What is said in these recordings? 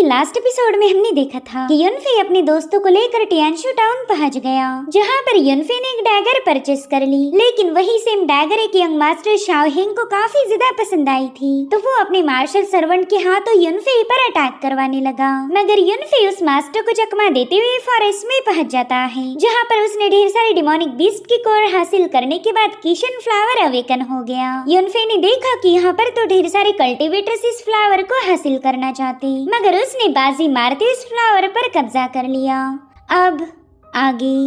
Last episode में हमने देखा था कि युनफे अपने दोस्तों को लेकर टियानशु टाउन पहुंच गया, जहां पर युनफे ने एक डैगर परचेस कर ली। लेकिन वही सेम डैगर एक यंग मास्टर शाओ हेंग को काफी ज्यादा पसंद आई थी, तो वो अपने मार्शल सर्वेंट के हाथों युनफे पर अटैक करवाने लगा। मगर युनफे उस मास्टर को चकमा देते हुए फॉरेस्ट में पहुंच जाता है, जहाँ पर उसने ढेर सारे डिमोनिक बीस्ट की कोर हासिल करने के बाद किशन फ्लावर अवेकन हो गया। युनफे ने देखा कि यहाँ पर तो ढेर सारे कल्टीवेटर्स इस फ्लावर को हासिल करना चाहते, मगर उसने बाजी मारते इस फ्लावर पर कब्जा कर लिया। अब आगे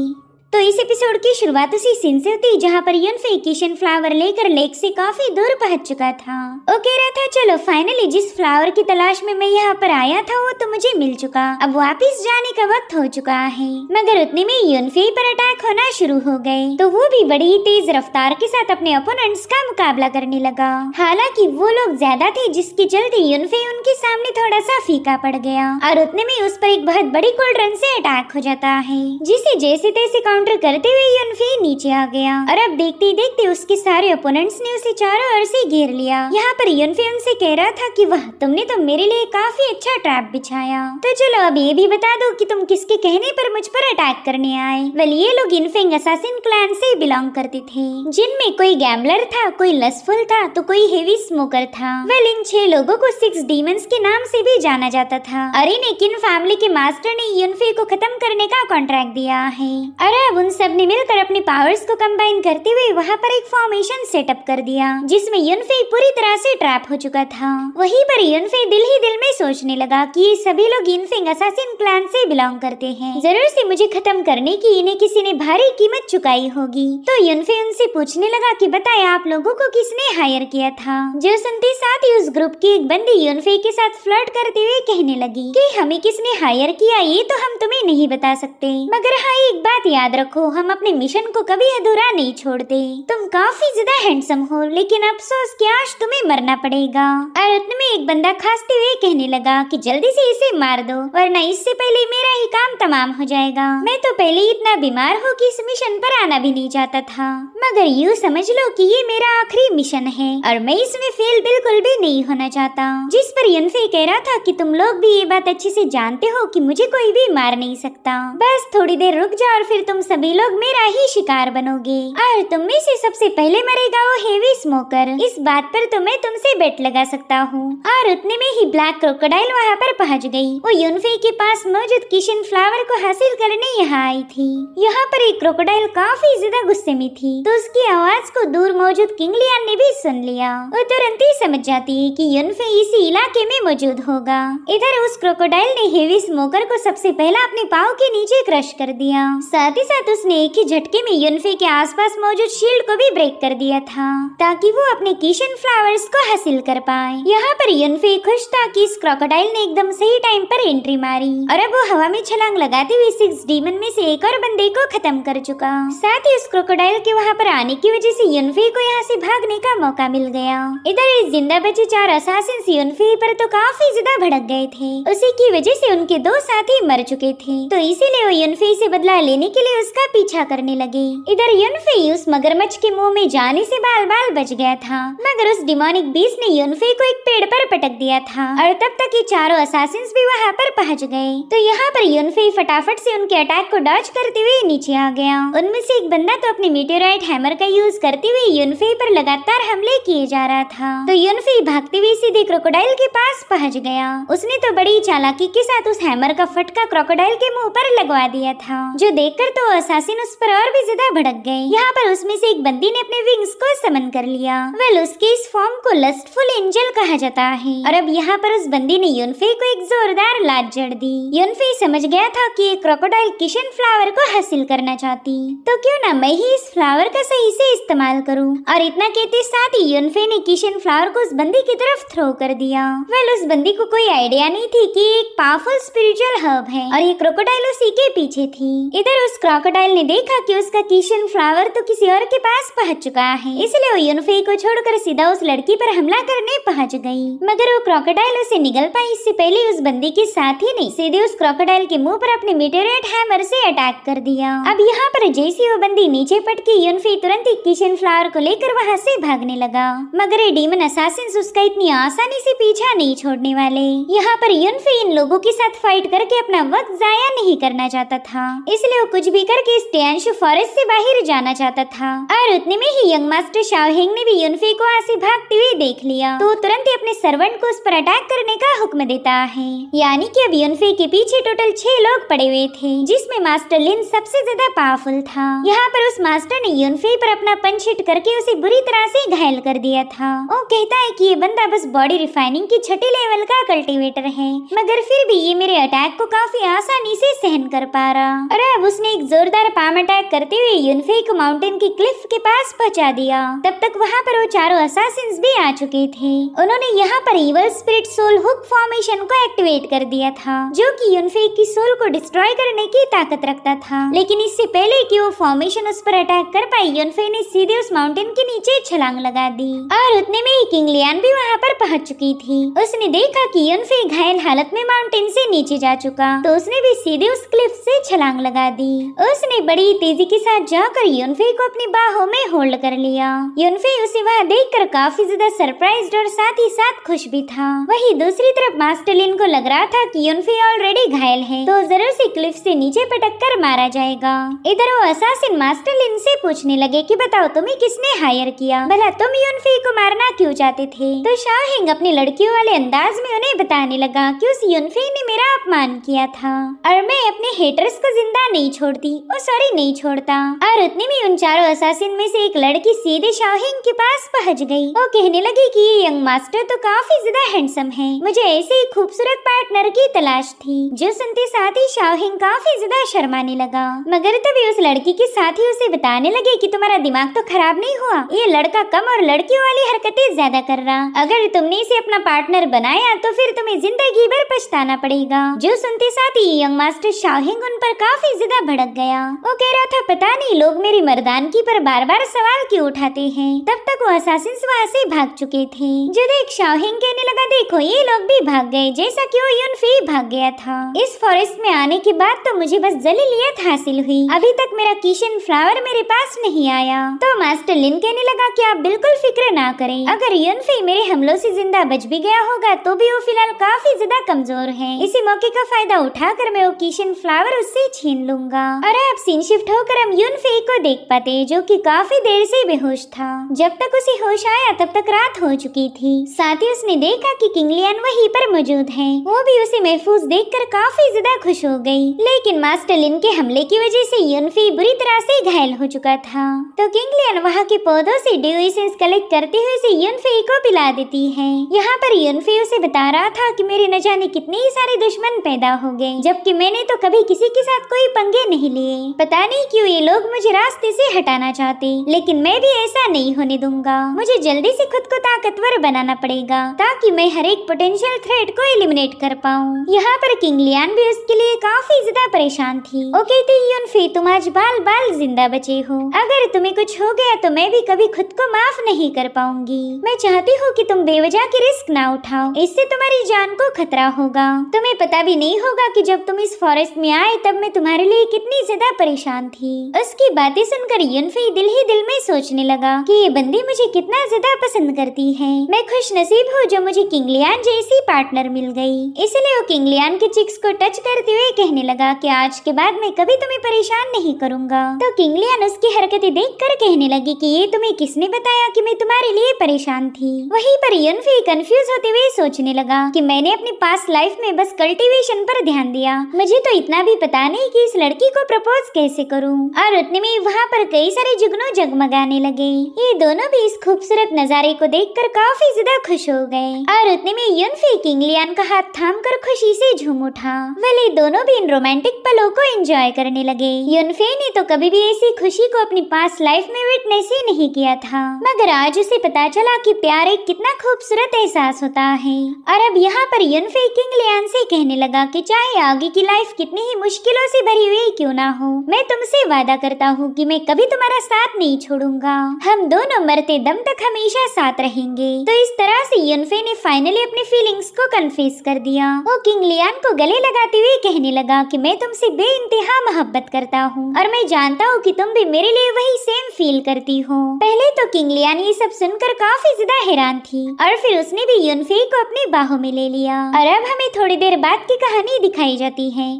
तो इस एपिसोड की शुरुआत उसी सीन से होती जहाँ पर युनफे किशन फ्लावर लेकर लेक से काफी दूर पहुंच चुका था। वो कह रहा था चलो फाइनली जिस फ्लावर की तलाश में मैं यहाँ पर आया था वो तो मुझे मिल चुका, अब वापस जाने का वक्त हो चुका है। मगर उतने में युनफे पर अटैक होना शुरू हो गए, तो वो भी बड़ी ही तेज रफ्तार के साथ अपने ओपोनेंट्स का मुकाबला करने लगा। हालांकि वो लोग ज्यादा थे, जिसके चलते युनफे उनके सामने थोड़ा सा फीका पड़ गया और उतने में उस पर एक बहुत बड़ी कोल्ड्रन से अटैक हो जाता है, जिसे जैसे तैसे करते हुए युनफे नीचे आ गया और अब देखते ही देखते उसके सारे ओपोनेंट्स ने उसे चारों ओर से घेर लिया। यहाँ पर युनफे उनसे कह रहा था कि वाह तुमने तो मेरे लिए काफी अच्छा ट्रैप बिछाया, तो चलो अब ये भी बता दो कि तुम किसके कहने पर मुझ पर अटैक करने आए। वेल ये लोग इनफेंग असासिन क्लैन से बिलोंग करते थे, जिनमें कोई गैम्बलर था, कोई लस्टफुल था, तो कोई हेवी स्मोकर था। वेल इन 6 लोगों को 6 डीमंस के नाम से भी जाना जाता था और इन्हें किन फैमिली के मास्टर ने युनफे को खत्म करने का कॉन्ट्रैक्ट दिया है। और अब उन सब ने मिलकर अपने पावर्स को कंबाइन करते हुए वहाँ पर एक फॉर्मेशन सेटअप कर दिया, जिसमें युनफे पूरी तरह से ट्रैप हो चुका था। वहीं पर युनफे दिल ही दिल में सोचने लगा कि ये सभी लोग इनफेंग असासिन क्लैन से बिलोंग करते हैं, जरूर से मुझे खत्म करने की इन्हें किसी ने भारी कीमत चुकाई होगी। तो युनफे उनसे पूछने लगा कि बताए आप लोगों को किसने हायर किया था। जो सुनते साथ ही उस ग्रुप की एक बंदी युनफे के साथ फ्लर्ट करते हुए कहने लगी कि हमें किसने हायर किया ये तो हम तुम्हें नहीं बता सकते, मगर हाँ एक बात याद रखो, हम अपने मिशन को कभी अधूरा नहीं छोड़ते। तुम काफी ज्यादा हैंडसम हो, लेकिन अफसोस कि आज तुम्हें मरना पड़ेगा। और उतने में एक बंदा खांसते हुए कहने लगा कि जल्दी से इसे मार दो, वरना इससे पहले मेरा ही काम तमाम हो जाएगा। मैं तो पहले ही इतना बीमार हूँ कि इस मिशन पर आना भी नहीं चाहता था, मगर यूँ समझ लो कि ये मेरा आखिरी मिशन है और मैं इसमें फेल बिल्कुल भी नहीं होना चाहता। जिस पर युनफे कह रहा था कि तुम लोग भी ये बात अच्छे से जानते हो कि मुझे कोई भी मार नहीं सकता, बस थोड़ी देर रुक जाओ और फिर तुम सभी लोग मेरा ही शिकार बनोगे और तुम में से सबसे पहले मरेगा वो हेवी स्मोकर। इस बात पर तो मैं तुमसे बेट लगा सकता हूँ। और उतने में ही ब्लैक क्रोकोडाइल वहाँ पर पहुँच गई। वो युनफे के पास मौजूद किशन फ्लावर को हासिल करने यहाँ आई थी। यहाँ पर एक क्रोकोडाइल काफी ज्यादा गुस्से में थी, तो उसकी आवाज को दूर मौजूद किंग लियान ने भी सुन लिया। वो तुरंत ही समझ जाती है कि युनफे इसी इलाके में मौजूद होगा। इधर उस क्रोकोडाइल ने हेवी स्मोकर को सबसे पहला अपने पाँव के नीचे क्रश कर दिया, साथ ही साथ उसने एक ही झटके में युनफे के आसपास मौजूद शील्ड को भी ब्रेक कर दिया था, ताकि वो अपने किशन फ्लावर्स को हासिल कर पाए। यहाँ पर युनफे खुश था कि इस क्रोकोडाइल ने एकदम सही टाइम पर एंट्री मारी और अब वो हवा में छलांग लगाते हुए 6 डीमन में से एक और बंदे को खत्म कर चुका। साथ ही उस क्रोकोडाइल के वहाँ पर आने की वजह से युनफे को यहाँ से भागने का मौका मिल गया। इधर इस जिंदा बचे 4 असासिन्स युनफे पर तो काफी ज्यादा भड़क गए थे, उसी की वजह से उनके 2 साथी मर चुके थे, तो इसीलिए वो युनफे से बदला लेने के लिए उसका पीछा करने लगे। इधर युनफे उस मगरमच्छ के मुंह में जाने से बाल बाल बच गया था, मगर उस डिमोनिक बीस्ट ने युनफे को एक पेड़ पर पटक दिया था और तब तक ये चारों असासिन्स भी वहाँ पर पहुँच गए। तो यहाँ पर युनफे फटाफट से उनके अटैक को डॉज करते हुए नीचे आ गया। उनमें से एक बंदा तो अपने मीटेराइट हैमर का यूज करते हुए युनफे पर लगातार हमले किए जा रहा था, तो युनफे भागते हुए सीधे क्रोकोडाइल के पास पहुँच गया। उसने तो बड़ी चालाकी के साथ उस हैमर का फटका क्रोकोडाइल के मुंह पर लगवा दिया था, जो देखकर तो असासिन उस पर और भी ज्यादा भड़क गए। यहाँ पर उसमें से एक बंदी ने अपने विंग्स को समन कर लिया। वेल उसके इस फॉर्म को लस्टफुल एंजल कहा जाता है और अब यहाँ पर उस बंदी ने युनफे को एक जोरदार लात जड़ दी। युनफे समझ गया था कि ये क्रोकोडाइल किशन फ्लावर को हासिल करना चाहती, तो क्यों ना मैं ही इस फ्लावर का सही से इस्तेमाल करूं। और इतना कहते साथ ही युनफे ने किशन फ्लावर को उस बंदी की तरफ थ्रो कर दिया। वेल उस बंदी को कोई आइडिया नहीं थी कि एक पावरफुल स्पिरिचुअल हर्ब है और ये क्रोकोडाइल उसी के पीछे थी। इधर उस क्रोकोडाइल ने देखा कि उसका किशन फ्लावर तो किसी और के पास पहुंच चुका है, इसलिए वो यूनफे को छोड़कर सीधा उस लड़की पर हमला करने पहुंच गई। मगर वो क्रोकोडाइल उसे निगल पाई इससे पहले उस बंदी के साथी ने सीधे उस क्रोकोडाइल के मुंह पर अपने मीटेरेट हैमर से अटैक कर दिया। अब यहाँ पर जैसे वो बंदी नीचे पटकी, यूनफे तुरंत ही किशन फ्लावर को लेकर वहाँ से भागने लगा। मगर ये डीमन असासिन्स उसका इतनी आसानी से पीछा नहीं छोड़ने वाले। यहाँ पर यूनफे इन लोगों के साथ फाइट करके अपना वक्त जाया नहीं करना चाहता था, इसलिए वो कुछ भी करके इस टियानशु फॉरेस्ट से बाहर जाना चाहता था। और उतने में ही यंग मास्टर शाओहेंग ने भी यूनफे को वहाँ से भागते हुए देख लिया, तो तुरंत ही अपने सर्वेंट को उस पर अटैक करने का हुक्म देता है। यानी कि अब यूनफे के पीछे टोटल 6 लोग पड़े हुए थे, जिसमें मास्टर लिन सबसे ज्यादा पावरफुल था। यहाँ पर उस मास्टर ने यूनफे पर अपना पंच हिट करके उसे बुरी तरह से घायल कर दिया था। वो कहता है कि ये बंदा बस बॉडी रिफाइनिंग की छठी लेवल का कल्टीवेटर है, मगर फिर भी ये मेरे अटैक को काफी आसानी से सहन कर पा रहा। और अब उसने एक जोरदार पाम अटैक करते हुए यूनफे को माउंटेन की क्लिफ के पास पहुंचा दिया। तब तक वहाँ पर वो चारों असासिन्स भी आ चुके थे। उन्होंने यहाँ पर evil spirit soul hook formation को एक्टिवेट कर दिया था, जो कि यूनफे की सोल को डिस्ट्रॉय करने की ताकत रखता था। लेकिन इससे पहले कि वो फॉर्मेशन उस पर अटैक कर पाई, यूनफे ने सीधे उस माउंटेन के नीचे छलांग लगा दी। और उतने में ही किंग लियान भी वहाँ पर पहुंच चुकी थी। उसने देखा कि यूनफे घायल हालत में माउंटेन से नीचे जा चुका, तो उसने भी सीधे उस क्लिफ से छलांग लगा दी। उसने बड़ी तेजी के साथ जाकर यूनफे को अपनी बाहों में होल्ड कर लिया। यूनफे उसे वहाँ देखकर काफी ज्यादा सरप्राइज्ड और साथ ही साथ खुश भी था। वहीं दूसरी तरफ मास्टर लिन को लग रहा था कि यूनफे ऑलरेडी घायल है, तो जरूर से क्लिफ से नीचे पटक कर मारा जाएगा। इधर वो असासिन मास्टर लिन से पूछने लगे कि बताओ तुम्हें किसने हायर किया, भला तुम यूनफे को मारना क्यों चाहते थे? तो शाओहेंग अपने लड़कियों वाले अंदाज में उन्हें बताने लगा कि उस यूनफे ने मेरा अपमान किया था और मैं अपने हेटर्स को जिंदा नहीं छोड़ती, ओ सॉरी नहीं छोड़ता। और उतने में उन चारों असासिन में से एक लड़की सीधे शाओहेंग के पास पहुंच गई। वो कहने लगी कि ये यंग मास्टर तो काफी ज्यादा हैंडसम है, मुझे ऐसे ही खूबसूरत पार्टनर की तलाश थी। जो सुनते साथ ही शाओहेंग काफी ज्यादा शर्माने लगा। मगर तभी उस लड़की के साथी उसे बताने लगे कि तुम्हारा दिमाग तो खराब नहीं हुआ, ये लड़का कम और लड़कियों वाली हरकतें ज्यादा कर रहा। अगर तुमने इसे अपना पार्टनर बनाया तो फिर तुम्हें जिंदगी भर पछताना पड़ेगा। जो सुनते साथ ही यंग मास्टर शाओहेंग उन पर काफी ज्यादा भड़क गया। वो कह रहा था पता नहीं लोग मेरी मर्दानगी पर बार बार सवाल क्यों उठाते हैं। तब तक वो असासिन्स वहाँ से भाग चुके थे। जो देख शाओहेंग कहने लगा देखो ये लोग भी भाग गए, जैसा कि वो यूनफे भाग गया था। इस फॉरेस्ट में आने के बाद तो मुझे बस जलीलियत हासिल हुई, अभी तक मेरा किशन फ्लावर मेरे पास नहीं आया। तो मास्टर लिन कहने लगा कि आप बिल्कुल फिक्र ना करें, अगर यूनफे मेरे हमलों से जिंदा बच भी गया होगा तो भी वो फिलहाल काफी ज्यादा कमजोर है। इसी मौके का फायदा उठाकर मैं वो किशन फ्लावर उससे छीन लूंगा। और अब सीन शिफ्ट होकर हम यूनफे को देख पाते, जो कि काफी देर से बेहोश था। जब तक उसे होश आया तब तक रात हो चुकी थी। साथ ही उसने देखा कि किंग लियान वहीं पर मौजूद है। वो भी उसे महफूज देखकर काफी ज्यादा खुश हो गई। लेकिन मास्टर लिन के हमले की वजह से यूनफे बुरी तरह से घायल हो चुका था। तो किंग लियान वहाँ के पौधों से ड्यू एसेंस कलेक्ट करते हुए उसे यूनफे को पिला देती है। यहाँ पर यूनफे उसे बता रहा था कि मेरे न जाने कितने ही सारे दुश्मन पैदा हो गए, जबकि मैंने तो कभी किसी के साथ कोई पंगे नहीं लिए। पता नहीं क्यों ये लोग मुझे रास्ते से हटाना चाहते, लेकिन मैं भी ऐसा नहीं होने दूंगा। मुझे जल्दी से खुद को ताकतवर बनाना पड़ेगा ताकि मैं हर एक पोटेंशियल थ्रेट को एलिमिनेट कर पाऊँ। यहाँ पर किंग लियान भी उसके लिए काफी ज्यादा परेशान थी। वो कहती यूनफे तुम आज बाल बाल जिंदा बचे हो, अगर तुम्हें कुछ हो गया तो मैं भी कभी खुद को माफ नहीं कर पाऊंगी। मैं चाहती हूँ कि तुम बेवजह की रिस्क ना उठाओ, इससे तुम्हारी जान को खतरा होगा। तुम्हें पता भी नहीं होगा कि जब तुम इस फॉरेस्ट में आए तब मैं तुम्हारे लिए कितनी ज्यादा परेशान थी। उसकी बातें सुनकर यूनफे दिल ही दिल में सोचने लगा कि ये बंदी मुझे कितना ज्यादा पसंद करती है। मैं खुश नसीब हूँ जो मुझे किंग लियान जैसी पार्टनर मिल गई। इसलिए वो किंग लियान के चिक्स को टच करते हुए कहने लगा कि आज के बाद मैं कभी तुम्हें परेशान नहीं करूंगा। तो किंग लियान उसकी हरकतें देखकर कहने लगी कि ये तुम्हें किसने बताया कि मैं तुम्हारे लिए परेशान थी। वहीं पर यूनफे कंफ्यूज होते हुए सोचने लगा कि मैंने अपनी पास्ट लाइफ में बस कल्टीवेशन पर ध्यान दिया, मुझे तो इतना भी पता नहीं कि इस लड़की को प्रपोज कैसे करूं। और उतने में वहाँ पर कई सारे जुगनू जगमगाने लगे। ये दोनों भी इस खूबसूरत नजारे को देखकर काफी ज्यादा खुश हो गए। और उतने में यूनफे किंग लियान का हाथ थामकर खुशी से झूम उठा। वेल दोनों भी इन रोमांटिक पलों को एंजॉय करने लगे। यूनफे ने तो कभी भी ऐसी खुशी को अपनी पास्ट लाइफ में विटनेस ही नहीं किया था, मगर आज उसे पता चला कि प्यार एक कितना खूबसूरत एहसास होता है। और अब यहाँ पर यूनफे किंग लियान से कहने लगा कि चाहे आगे की लाइफ कितनी ही मुश्किलों से भरी हुई क्यों ना हो, मैं तुमसे वादा करता हूँ कि मैं कभी तुम्हारा साथ नहीं छोड़ूंगा। हम दोनों मरते दम तक हमेशा साथ रहेंगे। तो इस तरह से युनफे ने फाइनली अपनी फीलिंग्स को कन्फेस कर दिया। वो किंग लियान को गले लगाते हुए कहने लगा कि मैं तुमसे बेइंतहा मोहब्बत करता हूँ और मैं जानता हूँ कि तुम भी मेरे लिए वही सेम फील करती हो। पहले तो किंग लियान ये सब सुनकर काफी ज्यादा हैरान थी और फिर उसने भी युनफे को अपनी बाहों में ले लिया। और अब हमें थोड़ी देर बाद की कहानी दिखाई जाती है,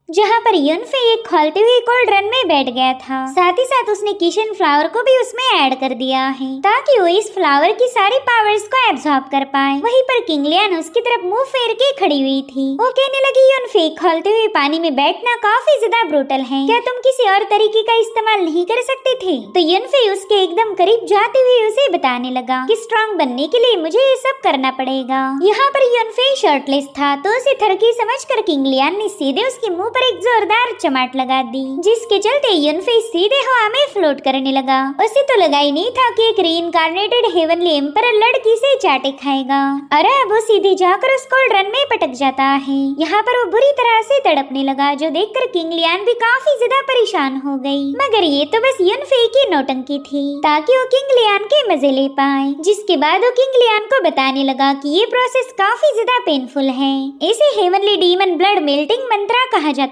जहाँ पर युनफे एक खोलते हुए कोल्ड रन में बैठ गया था। साथ ही साथ उसने किशन फ्लावर को भी उसमें ऐड कर दिया है ताकि वो इस फ्लावर की सारी पावर्स को एब्सॉर्ब कर पाए। वहीं पर किंग लियान उसकी तरफ मुंह फेर के खड़ी हुई थी। वो कहने लगी, युनफे खोलते हुए पानी में बैठना काफी ज्यादा ब्रूटल है, क्या तुम किसी और तरीके का इस्तेमाल नहीं कर सकते थे? तो युनफे उसके एकदम करीब जाते हुए उसे बताने लगा कि स्ट्रॉन्ग बनने के लिए मुझे ये सब करना पड़ेगा। यहाँ पर युनफे शर्टलेस था तो उसे थरकी समझकर किंग लियान ने सीधे उसके मुंह पर एक जोरदार चमाट लगा दी, जिसके चलते युनफे सीधे हवा में फ्लोट करने लगा। उसे तो लगा ही नहीं था कि एक रीइंकार्नेटेड हेवनली एम्परर लड़की से चाटे खाएगा। अरे अब वो सीधे जाकर उस कोल्ड रन में पटक जाता है। यहाँ पर वो बुरी तरह से तड़पने लगा, जो देखकर किंग लियान भी काफी ज्यादा परेशान हो गई। मगर ये तो बस युनफे की नौटंकी थी ताकि वो किंग लियान के मजे ले पाए। जिसके बाद वो किंग लियान को बताने लगा कि ये प्रोसेस काफी ज्यादा पेनफुल है। इसे हेवनली डीमन ब्लड मेल्टिंग मंत्रा कहा जाता।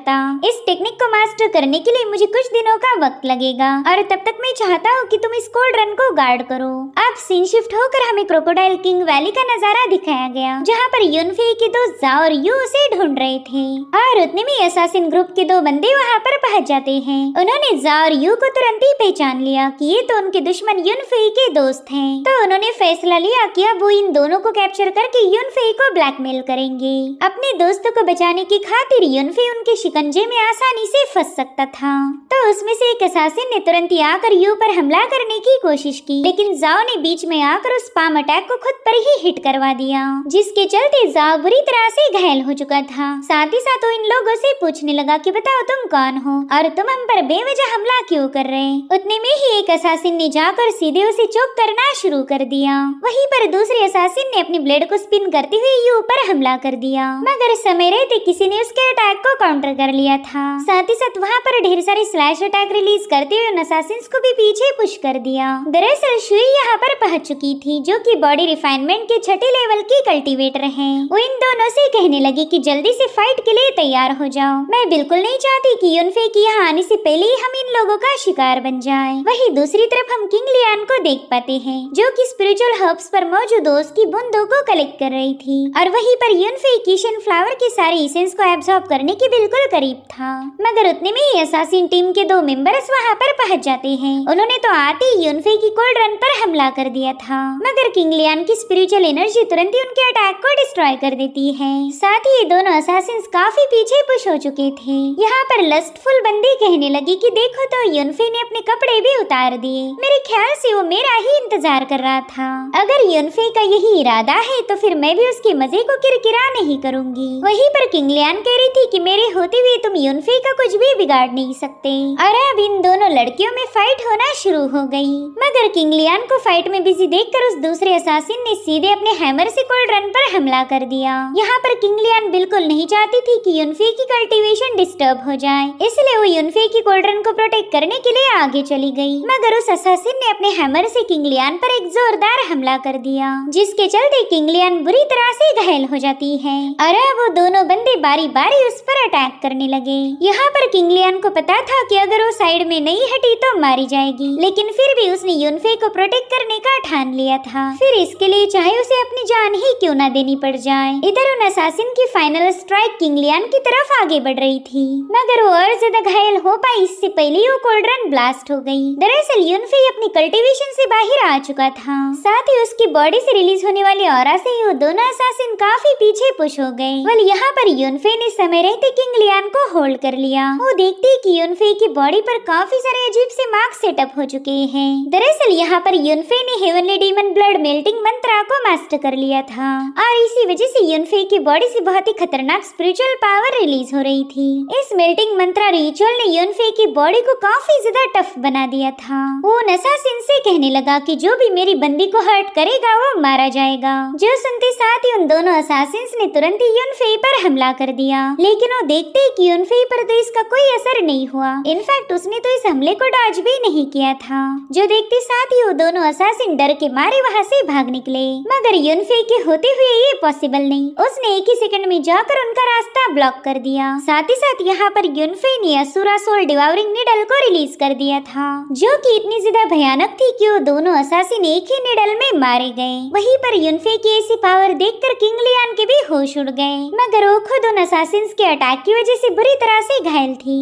इस टेक्निक को मास्टर करने के लिए मुझे कुछ दिनों का वक्त लगेगा और तब तक मैं चाहता हूँ कि तुम इस कोल्ड रन को गार्ड करो। अब सीन शिफ्ट होकर हमें क्रोकोडाइल किंग वैली का नजारा दिखाया गया, जहाँ पर युनफे के दोस्त जाओ और यू उसे ढूंढ रहे थे और उतने में असासिन ग्रुप के दो बंदे वहाँ पर पहुँच जाते हैं। उन्होंने जाओ और यू को तुरंत ही पहचान लिया कि ये तो उनके दुश्मन युनफे के दोस्त हैं। तो उन्होंने फैसला लिया कि अब वो इन दोनों को कैप्चर करके युनफे को ब्लैकमेल करेंगे। अपने दोस्तों को बचाने की खातिर युनफे उनके शिकंजे में आसानी से फंस सकता था। तो उसमें से एक असासिन ने तुरंत ही आकर यू पर हमला करने की कोशिश की, लेकिन जाओ ने बीच में आकर उस स्पाम अटैक को खुद पर ही हिट करवा दिया, जिसके चलते जाओ बुरी तरह से घायल हो चुका था। साथ ही साथ वो इन लोगों से पूछने लगा कि बताओ तुम कौन हो और तुम हम पर बेवजह हमला क्यों कर रहे? उतने में ही एक असासिन ने जाकर सीधे उसे चोक करना शुरू कर दिया। वहीं पर दूसरे असासिन ने अपनी ब्लेड को स्पिन करते हुए यू पर हमला कर दिया, मगर समय रहते किसी ने उसके अटैक को काउंटर कर लिया था। साथ ही साथ वहाँ पर ढेर सारे स्लैश अटैक रिलीज करते हुए असासिन्स को भी पीछे पुश कर दिया। दरअसल शुई यहाँ पर पहुँच चुकी थी, जो कि बॉडी रिफाइनमेंट के छठे लेवल की कल्टीवेटर है। वो इन दोनों से कहने लगी कि जल्दी से फाइट के लिए तैयार हो जाओ। मैं बिल्कुल नहीं चाहती कि युनफे की यहाँ आने से पहले ही हम इन लोगों का शिकार बन जाए। वहीं दूसरी तरफ हम किंग लियान को देख पाते हैं, जो कि स्पिरिचुअल हर्ब्स पर मौजूद ओस की बूंदों को कलेक्ट कर रही थी और वहीं पर युनफे किशन फ्लावर के सारे इसेंस को एब्सॉर्ब करने के बिल्कुल करीब था। मगर उतने में ही असासिन टीम के दो मेंबर्स वहाँ पर पहुँच जाते हैं। उन्होंने तो आते ही युनफे की कोल्ड रन पर हमला कर दिया था, मगर किंग लियान की स्पिरिचुअल एनर्जी तुरंत ही उनके अटैक को डिस्ट्रॉय कर देती है। साथ ही ये दोनों असासिन्स काफी पीछे पुश हो चुके थे। यहाँ पर लस्टफुल बंदी कहने लगी कि देखो तो युनफे ने अपने कपड़े भी उतार दिए। मेरे ख्याल से वो मेरा ही इंतजार कर रहा था। अगर युनफे का यही इरादा है तो फिर मैं भी उसके मजे को किरकिरा नहीं करूंगी। वहीं पर किंग लियान कह रही थी कि मेरे होते हुए तुम युनफे का कुछ भी बिगाड़ नहीं सकते। और अब इन दोनों लड़कियों में फाइट होना शुरू हो गई, मगर किंग लियान को फाइट में बिजी देखकर उस दूसरे असासिन ने सीधे अपने हैमर से कोल्ड रन पर हमला कर दिया। यहाँ पर किंग लियान बिल्कुल नहीं चाहती थी कि युनफे की कल्टीवेशन डिस्टर्ब हो जाए, इसलिए वो युनफे की कोल्ड रन को प्रोटेक्ट करने के लिए आगे चली गई। मगर उस असासिन ने अपने हैमर से किंग लियान पर एक जोरदार हमला कर दिया, जिसके चलते किंग लियान बुरी तरह से घायल हो जाती है और अब वो दोनों बंदे बारी बारी उस पर अटैक करने लगे। यहाँ पर किंग लियान को पता था कि अगर वो साइड में नहीं हटी तो मारी जाएगी, लेकिन फिर भी उसने युनफे को प्रोटेक्ट करने का ठान लिया था। फिर इसके लिए चाहे उसे अपनी जान ही क्यों ना देनी पड़ जाए। इधर उन असासिन की फाइनल स्ट्राइक किंग लियान की तरफ आगे बढ़ रही थी, मगर वो और ज्यादा घायल हो पाई इससे पहले ही वो कोल्ड रन ब्लास्ट हो गई। दरअसल युनफे अपनी कल्टीवेशन से बाहर आ चुका था, साथ ही उसकी बॉडी से रिलीज होने वाली ऑरा से ही वो दोनों असासिन काफी पीछे पुश हो गए। वल यहाँ पर युनफे ने समय रहते किंग लियान को होल्ड कर लिया। वो देखती कि युनफे की बॉडी पर काफी सारे अजीब से मार्क्स सेटअप हो चुके हैं। दरअसल यहाँ पर युनफे ने heavenly demon blood melting mantra को मास्टर कर लिया था और इसी वजह से युनफे की बॉडी से बहुत ही खतरनाक स्पिरिचुअल पावर रिलीज हो रही थी। इस मेल्टिंग मंत्रा रिचुअल ने युनफे की बॉडी को काफी ज्यादा टफ बना दिया था। वो असासिन से कहने लगा कि जो भी मेरी बंदी को हर्ट करेगा वो मारा जाएगा। जो सुनते साथ ही उन दोनों असासिन्स ने तुरंत ही युनफे पर हमला कर दिया, लेकिन वो देखते ही कि यूनफेई पर तो इसका कोई असर नहीं हुआ। इनफैक्ट उसने तो इस हमले को डॉज भी नहीं किया था, जो देखते साथ ही वो दोनों असासिन डर के मारे वहाँ से भाग निकले। मगर यूनफेई के होते हुए ये पॉसिबल नहीं, उसने एक ही सेकंड में जाकर उनका रास्ता ब्लॉक कर दिया। साथ ही साथ यहाँ पर यूनफेई ने असुरा सोल डिवाउरिंग निडल को रिलीज कर दिया था, जो कि इतनी ज्यादा भयानक थी कि वो दोनों असासिन एक ही निडल में मारे गए। वहीं पर यूनफेई की ऐसी पावर देखकर किंग लियान के भी होश उड़ गए, मगर वो खुद उन असासिन्स के अटैक की वजह से बुरी तरह से घायल थी,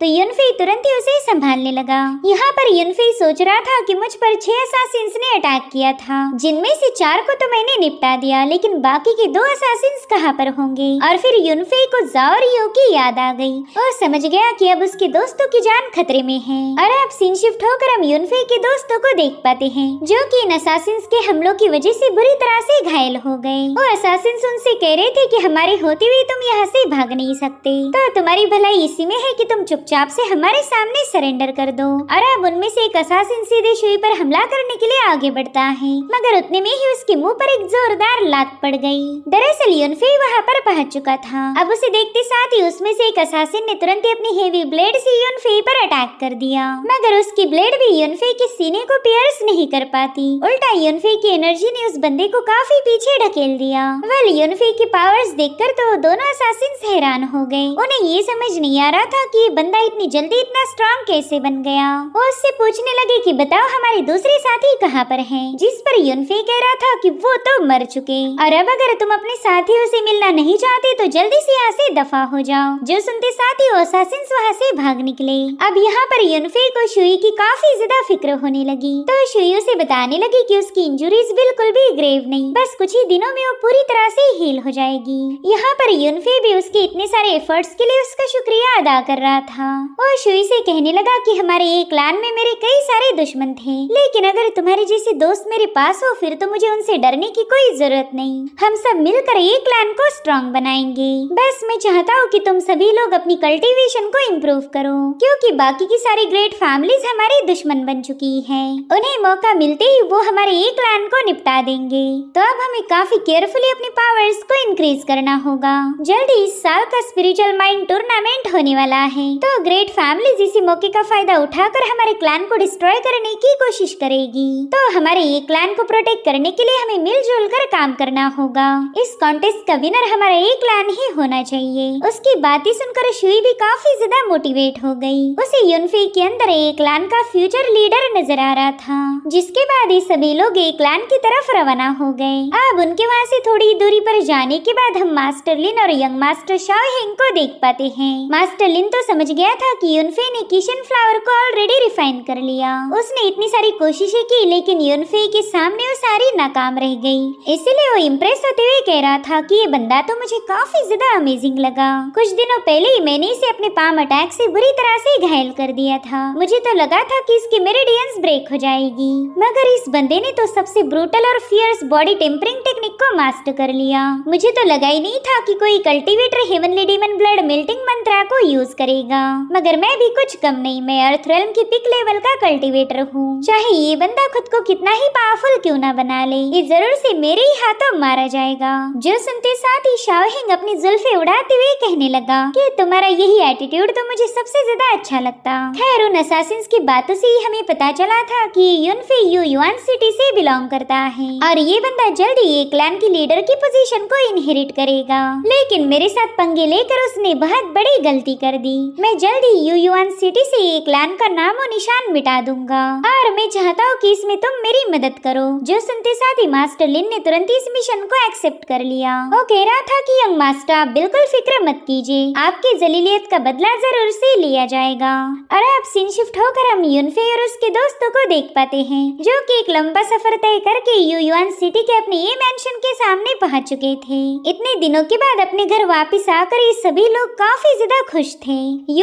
तो यूनफेई तुरंत ही उसे संभालने लगा। यहाँ पर यूनफेई सोच रहा था कि मुझ पर 6 असासिन्स ने अटैक किया था, जिनमें से 4 को तो मैंने निपटा दिया, लेकिन बाकी के 2 असासिन्स कहाँ पर होंगे। और फिर यूनफेई को जाओ रियो की याद आ गई और समझ गया कि अब उसके दोस्तों की जान खतरे में है। और अब सीन शिफ्ट होकर हम यूनफेई के दोस्तों को देख पाते हैं, जो कि इन असासिन्स के हमलों की वजह से बुरी तरह से घायल हो गए। वो असासिन्स उनसे कह रहे थे कि हमारे होते हुए तुम यहाँ से भाग नहीं सकते, तो तुम्हारी भलाई इसी में है कि तुम चुपचाप से हमारे सामने सरेंडर कर दो। और अब उनमें से एक असासिन सीधे शुई पर हमला करने के लिए आगे बढ़ता है, मगर उतने में ही उसके मुंह पर एक जोरदार लात पड़ गई। दरअसल यूनफेई वहाँ पर पहुंच चुका था। अब उसे देखते साथ ही उसमें से एक असासिन ने तुरंत ही अपनी हेवी ब्लेड से यूनफेई पर अटैक कर दिया, मगर उसकी ब्लेड भी यूनफेई के सीने को पियर्स नहीं कर पाती। उल्टा यूनफेई की एनर्जी ने उस बंदे को काफी पीछे ढकेल दिया। वेल यूनफेई की पावर्स देखकर तो दोनों असासिन्स हैरान हो गए। उन्हें ये समझ नहीं आ रहा था कि ये बंदा इतनी जल्दी इतना स्ट्रॉन्ग कैसे बन गया। वो उससे पूछने लगे कि बताओ हमारे दूसरे साथी कहाँ पर हैं? जिस पर यूनफेई कह रहा था कि वो तो मर चुके, और अब अगर तुम अपने साथियों से मिलना नहीं चाहते तो जल्दी से यहाँ से दफा हो जाओ। जो सुनते साथ ही असासिन्स वहाँ से भाग निकले। अब यहाँ पर यूनफेई को शुई की काफी ज्यादा फिक्र होने लगी, तो शुई उसे बताने लगी कि उसकी इंजुरीज बिल्कुल भी ग्रेव नहीं, बस कुछ ही दिनों में वो पूरी तरह से हील हो जाएगी। यहाँ पर यूनफेई भी उसके इतने सारे एफर्ट्स के लिए उसका शुक्रिया अदा कर रहा था। वो शुई से कहने लगा कि हमारे एक क्लैन में मेरे कई सारे दुश्मन थे, लेकिन अगर तुम्हारे जैसे दोस्त मेरे पास हो फिर तो मुझे उनसे डरने की कोई जरूरत नहीं। हम सब मिलकर एक क्लैन को स्ट्रॉन्ग बनाएंगे। बस मैं चाहता हूँ कि तुम सभी लोग अपनी कल्टीवेशन को इम्प्रूव करो, क्योंकि बाकी की सारी ग्रेट फैमिलीज हमारी दुश्मन बन चुकी है। उन्हें मौका मिलते ही वो हमारे एक क्लैन को निपटा देंगे। तो अब हमें काफी केयरफुली अपनी पावर्स को इंक्रीज करना होगा। जल्दी इस साल का स्पिरिचुअल माइंड टूर्नामेंट होने वाला है, तो ग्रेट फैमिलीज इसी मौके का फायदा उठाकर हमारे क्लैन को डिस्ट्रॉय करने की कोशिश करेगी। तो हमारे ये क्लैन को प्रोटेक्ट करने के लिए हमें मिलजुल कर काम करना होगा। इस कॉन्टेस्ट का विनर हमारा एक क्लैन ही होना चाहिए। उसकी बातें सुनकर शुई भी काफी ज्यादा मोटिवेट हो गई। उसे यूनफेई के अंदर एक क्लैन का फ्यूचर लीडर नजर आ रहा था, जिसके बाद ये सभी लोग एक क्लैन की तरफ रवाना हो गए। अब उनके वहाँ से थोड़ी दूरी पर जाने के बाद हम मास्टर लिन और यंग मास्टर शाओ हेंग को देख पाते हैं। मास्टर लिन तो समझ गया था कि यूनफेई ने किशन फ्लावर को ऑलरेडी रिफाइन कर लिया। उसने इतनी सारी कोशिशें की, लेकिन यूनफेई के सामने वो सारी नाकाम रह गई। इसलिए वो इम्प्रेस होते हुए कह रहा था कि ये बंदा तो मुझे काफी ज्यादा अमेजिंग लगा। कुछ दिनों पहले ही मैंने इसे अपने पाम अटैक से बुरी तरह से घायल कर दिया था। मुझे तो लगा था कि इसकी मेरिडियंस ब्रेक हो जाएगी, मगर इस बंदे ने तो सबसे ब्रूटल और फियर्स बॉडी टेम्परिंग टेक्निक को मास्टर कर लिया। मुझे तो लगा ही नहीं था कि कोई cultivator heavenly demon blood melting mantra को यूज करेगा, मगर मैं भी कुछ कम नहीं, मैं अर्थ रेल्म की पिक लेवल का कल्टीवेटर हूँ। चाहे ये बंदा खुद को कितना ही पावरफुल क्यों ना बना ले, ये जरूर से मेरे ही हाथों मारा जाएगा। जो सुनते साथ ही शाओ हेंग अपनी जुल्फे उड़ाते हुए कहने लगा कि तुम्हारा यही एटीट्यूड तो मुझे सबसे ज्यादा अच्छा लगता। खैर उन असासिन्स की बातों से ही हमें पता चला था कि यूनफेई युआन सिटी से बिलोंग करता है, और ये बंदा जल्दी एक क्लैन की लीडर की पोजीशन को इनहेरिट करेगा। लेकिन मेरे साथ पंगे लेकर उसने बहुत बड़ी गलती कर दी। मैं जल्दी युआन सिटी से एक क्लैन का नाम और निशान मिटा दूंगा, और मैं चाहता हूँ कि इसमें तुम मेरी मदद करो। जो सुनते साथ ही मास्टर लिन ने तुरंत इस मिशन को एक्सेप्ट कर लिया। वो कह रहा था कि यंग मास्टर आप बिल्कुल फिक्र मत कीजिए, आपके जलीलियत का बदला जरूर से लिया जाएगा। और अब सीन शिफ्ट होकर हम यूनफेई और उसके दोस्तों को देख पाते हैं, जो कि एक लंबा सफर तय करके युआन सिटी के अपने ये मैंशन के सामने पहुंच चुके थे। इतने दिनों के बाद अपने घर वापस आकर ये सभी लोग काफी ज्यादा खुश थे।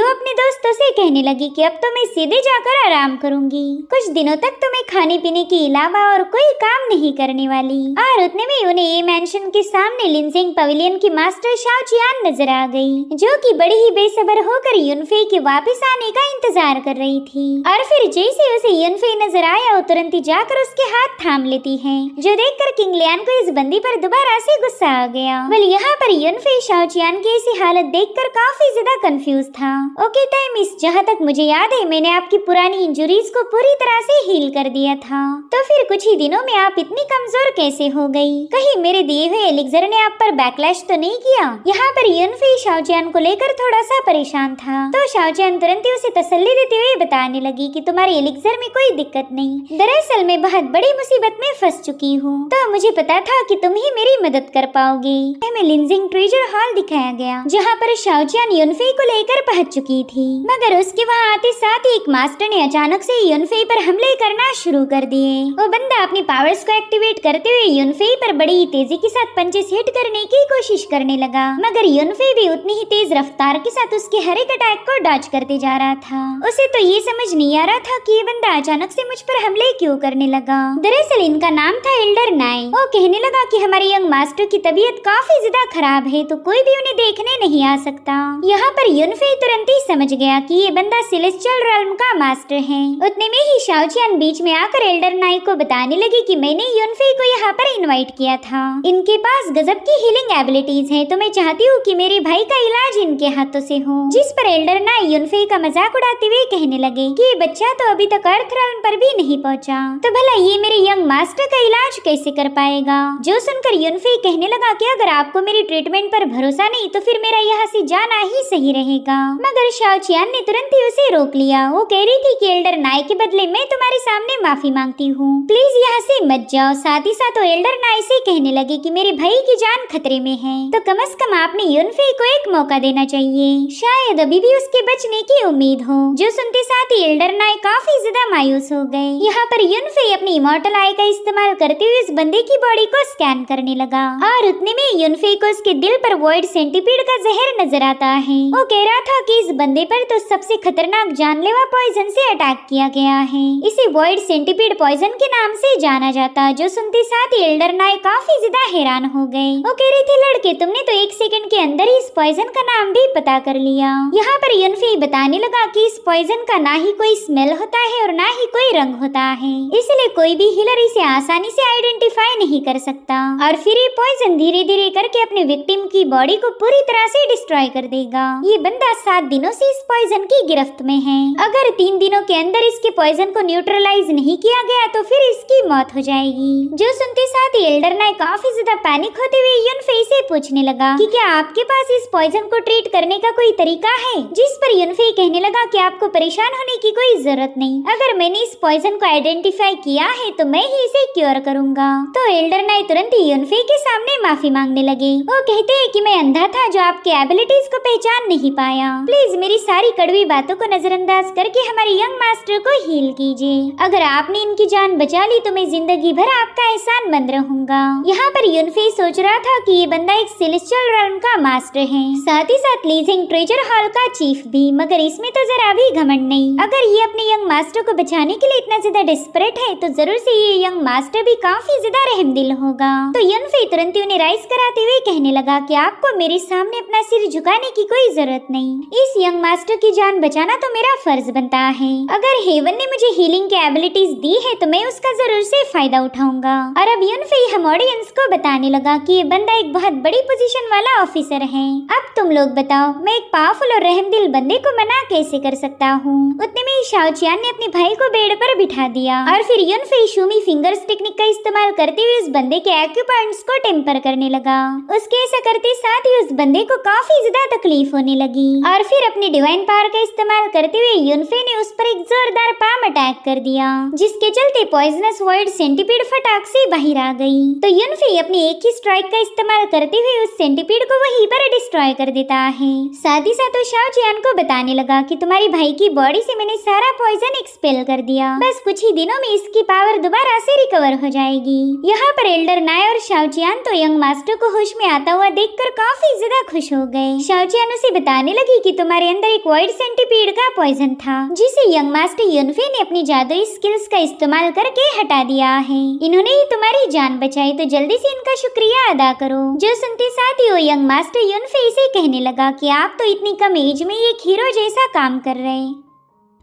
अपने दोस्तों से कहने लगी कि अब तो मैं सीधे जाकर आराम करूंगी। कुछ दिनों तक तो मैं खाने पीने के अलावा और कोई काम नहीं करने वाली। और उतने में उन्हें ये मैंशन के सामने लिनजिंग पवेलियन की मास्टर शाओ चियान नजर आ गई, जो कि बड़ी ही बेसब्र होकर युनफे के वापस आने का इंतजार कर रही थी। और फिर जैसे उसे युनफे नजर आया वो तुरंत ही जाकर उसके हाथ थाम लेती है, जो देखकर किंग लियान को इस बंदी पर दोबारा से गुस्सा आ गया। वेल यहाँ पर युनफे शाओ चियान की ऐसी हालत देखकर काफी ज्यादा कंफ्यूज था। ओके टाइमिस, जहाँ तक मुझे याद है मैंने आपकी पुरानी इंजुरीज को पूरी तरह से हील कर दिया था, तो फिर कुछ ही दिनों में आप इतनी कमजोर कैसे हो गई? कहीं मेरे दिए हुए एलिक्सर ने आप पर बैकलैश तो नहीं किया? यहाँ पर युनफे शाओ चियान को लेकर थोड़ा सा परेशान था, तो शाओ चियान तुरंत ही उसे तसल्ली देते हुए बताने लगी कि तुम्हारे एलिक्सर में कोई दिक्कत नहीं, दरअसल मैं बहुत बड़ी मुसीबत में फंस चुकी हूँ, तो मुझे पता था कि तुम ही मेरी मदद कर पाओगे। हमें लिनजिंग ट्रेजर हॉल दिखाया गया, जहाँ पर शाओ चियान युनफे को लेकर पहुँच चुकी थी, मगर उसके वहाँ आते साथ ही एक मास्टर ने अचानक से युनफे पर हमले करना शुरू कर दिए। वो बंदा अपनी पावर्स को एक्टिवेट करते हुए युनफे पर बड़ी तेजी के साथ पंचेस हिट करने की कोशिश करने लगा, मगर युनफे भी उतनी ही तेज रफ्तार के साथ उसके हर एक अटैक को डॉज करते जा रहा था। उसे तो ये समझ नहीं आ रहा था कि ये बंदा अचानक से मुझ पर हमले क्यों करने लगा। दरअसल इनका नाम था एल्डर नाई। वो कहने लगा कि हमारे यंग मास्टर की तबीयत काफी ज्यादा खराब है, तो कोई भी उन्हें देखने नहीं आ सकता। यहाँ पर युनफे तुरंत ही समझ गया कि ये बंदा सेलेस्टियल रेल्म का मास्टर है। उतने में ही शाओ चियान बीच में आकर एल्डर नाई को बताने लगी कि मैंने युनफे को यहाँ पर इनवाइट किया था, इनके पास गजब की हीलिंग एबिलिटीज है, तो मैं चाहती हूँ कि मेरे भाई का इलाज इनके हाथों से हो। जिस पर एल्डर नाई युनफे का मजाक उड़ाते हुए कहने लगे कि ये बच्चा तो अभी तक अर्थ रेल्म पर भी नहीं पहुँचा, तो भला ये मेरे यंग मास्टर का इलाज कैसे कर पाएगा। जो सुनकर युनफे कहने लगा कि अगर आपको मेरी ट्रीटमेंट पर भरोसा नहीं तो फिर मेरा यहाँ से जाना ही सही रहेगा, मगर शाओ चियान ने तुरंत ही उसे रोक लिया। वो कह रही थी कि एल्डर नाई के बदले मैं तुम्हारे सामने माफी मांगती हूँ, प्लीज यहाँ से मत जाओ। साथ ही साथ वो एल्डर नाई से कहने लगे कि मेरे भाई की जान खतरे में है, तो कम से कम आपने युनफे को एक मौका देना चाहिए, शायद अभी भी उसके बचने की उम्मीद हो। जो सुनते साथ ही एल्डर नाई काफी ज्यादा मायूस हो गए। यहाँ पर युनफे अपनी इमॉर्टल आई का इस्तेमाल करते हुए इस बंदे की बॉडी को स्कैन करने लगा, और उतने में युनफे को उसके दिल पर वॉइड सेंटीपीड का जहर नजर आता है। वो कह रहा था कि इस बंदे पर तो सबसे खतरनाक जानलेवा पॉइजन से अटैक किया गया है, इसे वॉइड सेंटीपीड पॉइजन के नाम से जाना जाता। जो सुनते साथ ही एल्डर नाई काफी ज्यादा हैरान हो गए। वो कह रहे थे लड़के तुमने तो 1 सेकंड के अंदर ही इस पॉइजन का नाम भी पता कर लिया। यहाँ पर युनफे बताने लगा कि इस पॉइजन का ना ही कोई स्मेल होता है और ना ही कोई रंग होता है, इसलिए कोई भी हीलर इसे आसानी से आइडेंटिफाई नहीं कर सकता, और फिर ये पॉइजन धीरे धीरे करके अपने विक्टिम की बॉडी को पूरी तरह से डिस्ट्रॉय कर देगा। ये बंदा 7 दिनों से इस पॉइजन की गिरफ्त में है। अगर 3 दिनों के अंदर इसके पॉइजन को न्यूट्रलाइज नहीं किया गया तो फिर इसकी मौत हो जाएगी। जो सुनते साथ ही एल्डर नाई काफी ज्यादा पैनिक होते हुए युनफे से पूछने लगा कि क्या आपके पास इस पॉइजन को ट्रीट करने का कोई तरीका है। जिस पर युनफे कहने लगा कि आपको परेशान होने की कोई जरूरत नहीं, अगर मैंने इस पॉइजन को आइडेंटिफाई किया है तो मैं ही इसे क्योर करूंगा। तो एल्डर नाई तुरंत ही युनफे के सामने माफी मांगने लगे। वो कहते हैं कि मैं अंधा था जो आपके एबिलिटीज को पहचान नहीं पाया, प्लीज मेरी सारी कड़वी बातों को नजरअंदाज करके हमारे यंग मास्टर को हील कीजिए। अगर आपने इनकी जान बचा ली तो मैं जिंदगी भर आपका एहसान मंद रहूंगा। यहाँ पर युनफे सोच रहा था कि ये बंदा एक सेलेस्टियल रेल्म का मास्टर है, साथ ही साथ लीजिंग ट्रेजर हॉल का चीफ भी, मगर इसमें तो जरा भी घमंड नहीं। अगर ये अपने यंग मास्टर को बचाने के लिए इतना ज्यादा डेस्परेट है तो जरूर से ये यंग मास्टर भी काफी ज्यादा रहमदिल होगा। तो युनफे तुरंत ही उन्हें राइज कराते हुए कहने लगा कि आपको मेरे सामने अपना सिर झुकाने की कोई जरूरत नहीं, इस यंग मास्टर की जान बचाना तो मेरा फर्ज बनता है। अगर हेवन ने मुझे हीलिंग की एबिलिटीज दी है तो मैं उसका जरूर से फायदा उठाऊंगा। और अब युनफे हम ऑडियंस को बताने लगा कि ये बंदा एक बहुत बड़ी पोजीशन वाला ऑफिसर है। अब तुम लोग बताओ मैं एक पावरफुल और रहमदिल बंदे को मना कैसे कर सकता हूँ। उतने में शाओ चियान ने अपने भाई को बेड पर बिठा दिया और फिर युनफे शूमी फिंगर्स टेक्निक का इस्तेमाल करते हुए उस बंदे के एक्यू पॉइंट्स को टेम्पर करने लगा। उसके ऐसा करते साथ ही उस बंदे को काफी ज्यादा तकलीफ होने लगी, और फिर अपनी डिवाइन पावर का इस्तेमाल करते हुए युनफे ने उस पर एक जोरदार पाम अटैक कर दिया, जिसके चलते पॉइजनस वॉइड सेंटीपीड फटाक से बाहर आ गई। तो युनफे अपनी एक ही स्ट्राइक का इस्तेमाल करते हुए उस सेंटीपीड को वहीं पर डिस्ट्रॉय कर देता है। साथ ही साथ वो शाओ चियान को बताने लगा कि तुम्हारी भाई की बॉडी से मैंने सारा पॉइजन एक्सपेल कर दिया, बस कुछ ही दिनों में इसकी पावर दोबारा से रिकवर हो जाएगी। यहाँ पर एल्डर नाई और शाओ चियान तो यंग मास्टर को होश में आता हुआ देखकर काफी ज्यादा खुश हो गए। शाओ चियान उसे बताने लगी कि तुम्हारी तुम्हारे अंदर एक वाइट सेंटीपीड का पॉइजन था, जिसे यंग मास्टर युनफे ने अपनी जादुई स्किल्स का इस्तेमाल करके हटा दिया है। इन्होंने ही तुम्हारी जान बचाई, तो जल्दी से इनका शुक्रिया अदा करो। जो सुनते साथ ही वो यंग मास्टर युनफे इसे कहने लगा कि आप तो इतनी कम एज में एक हीरो जैसा काम कर रहे हैं।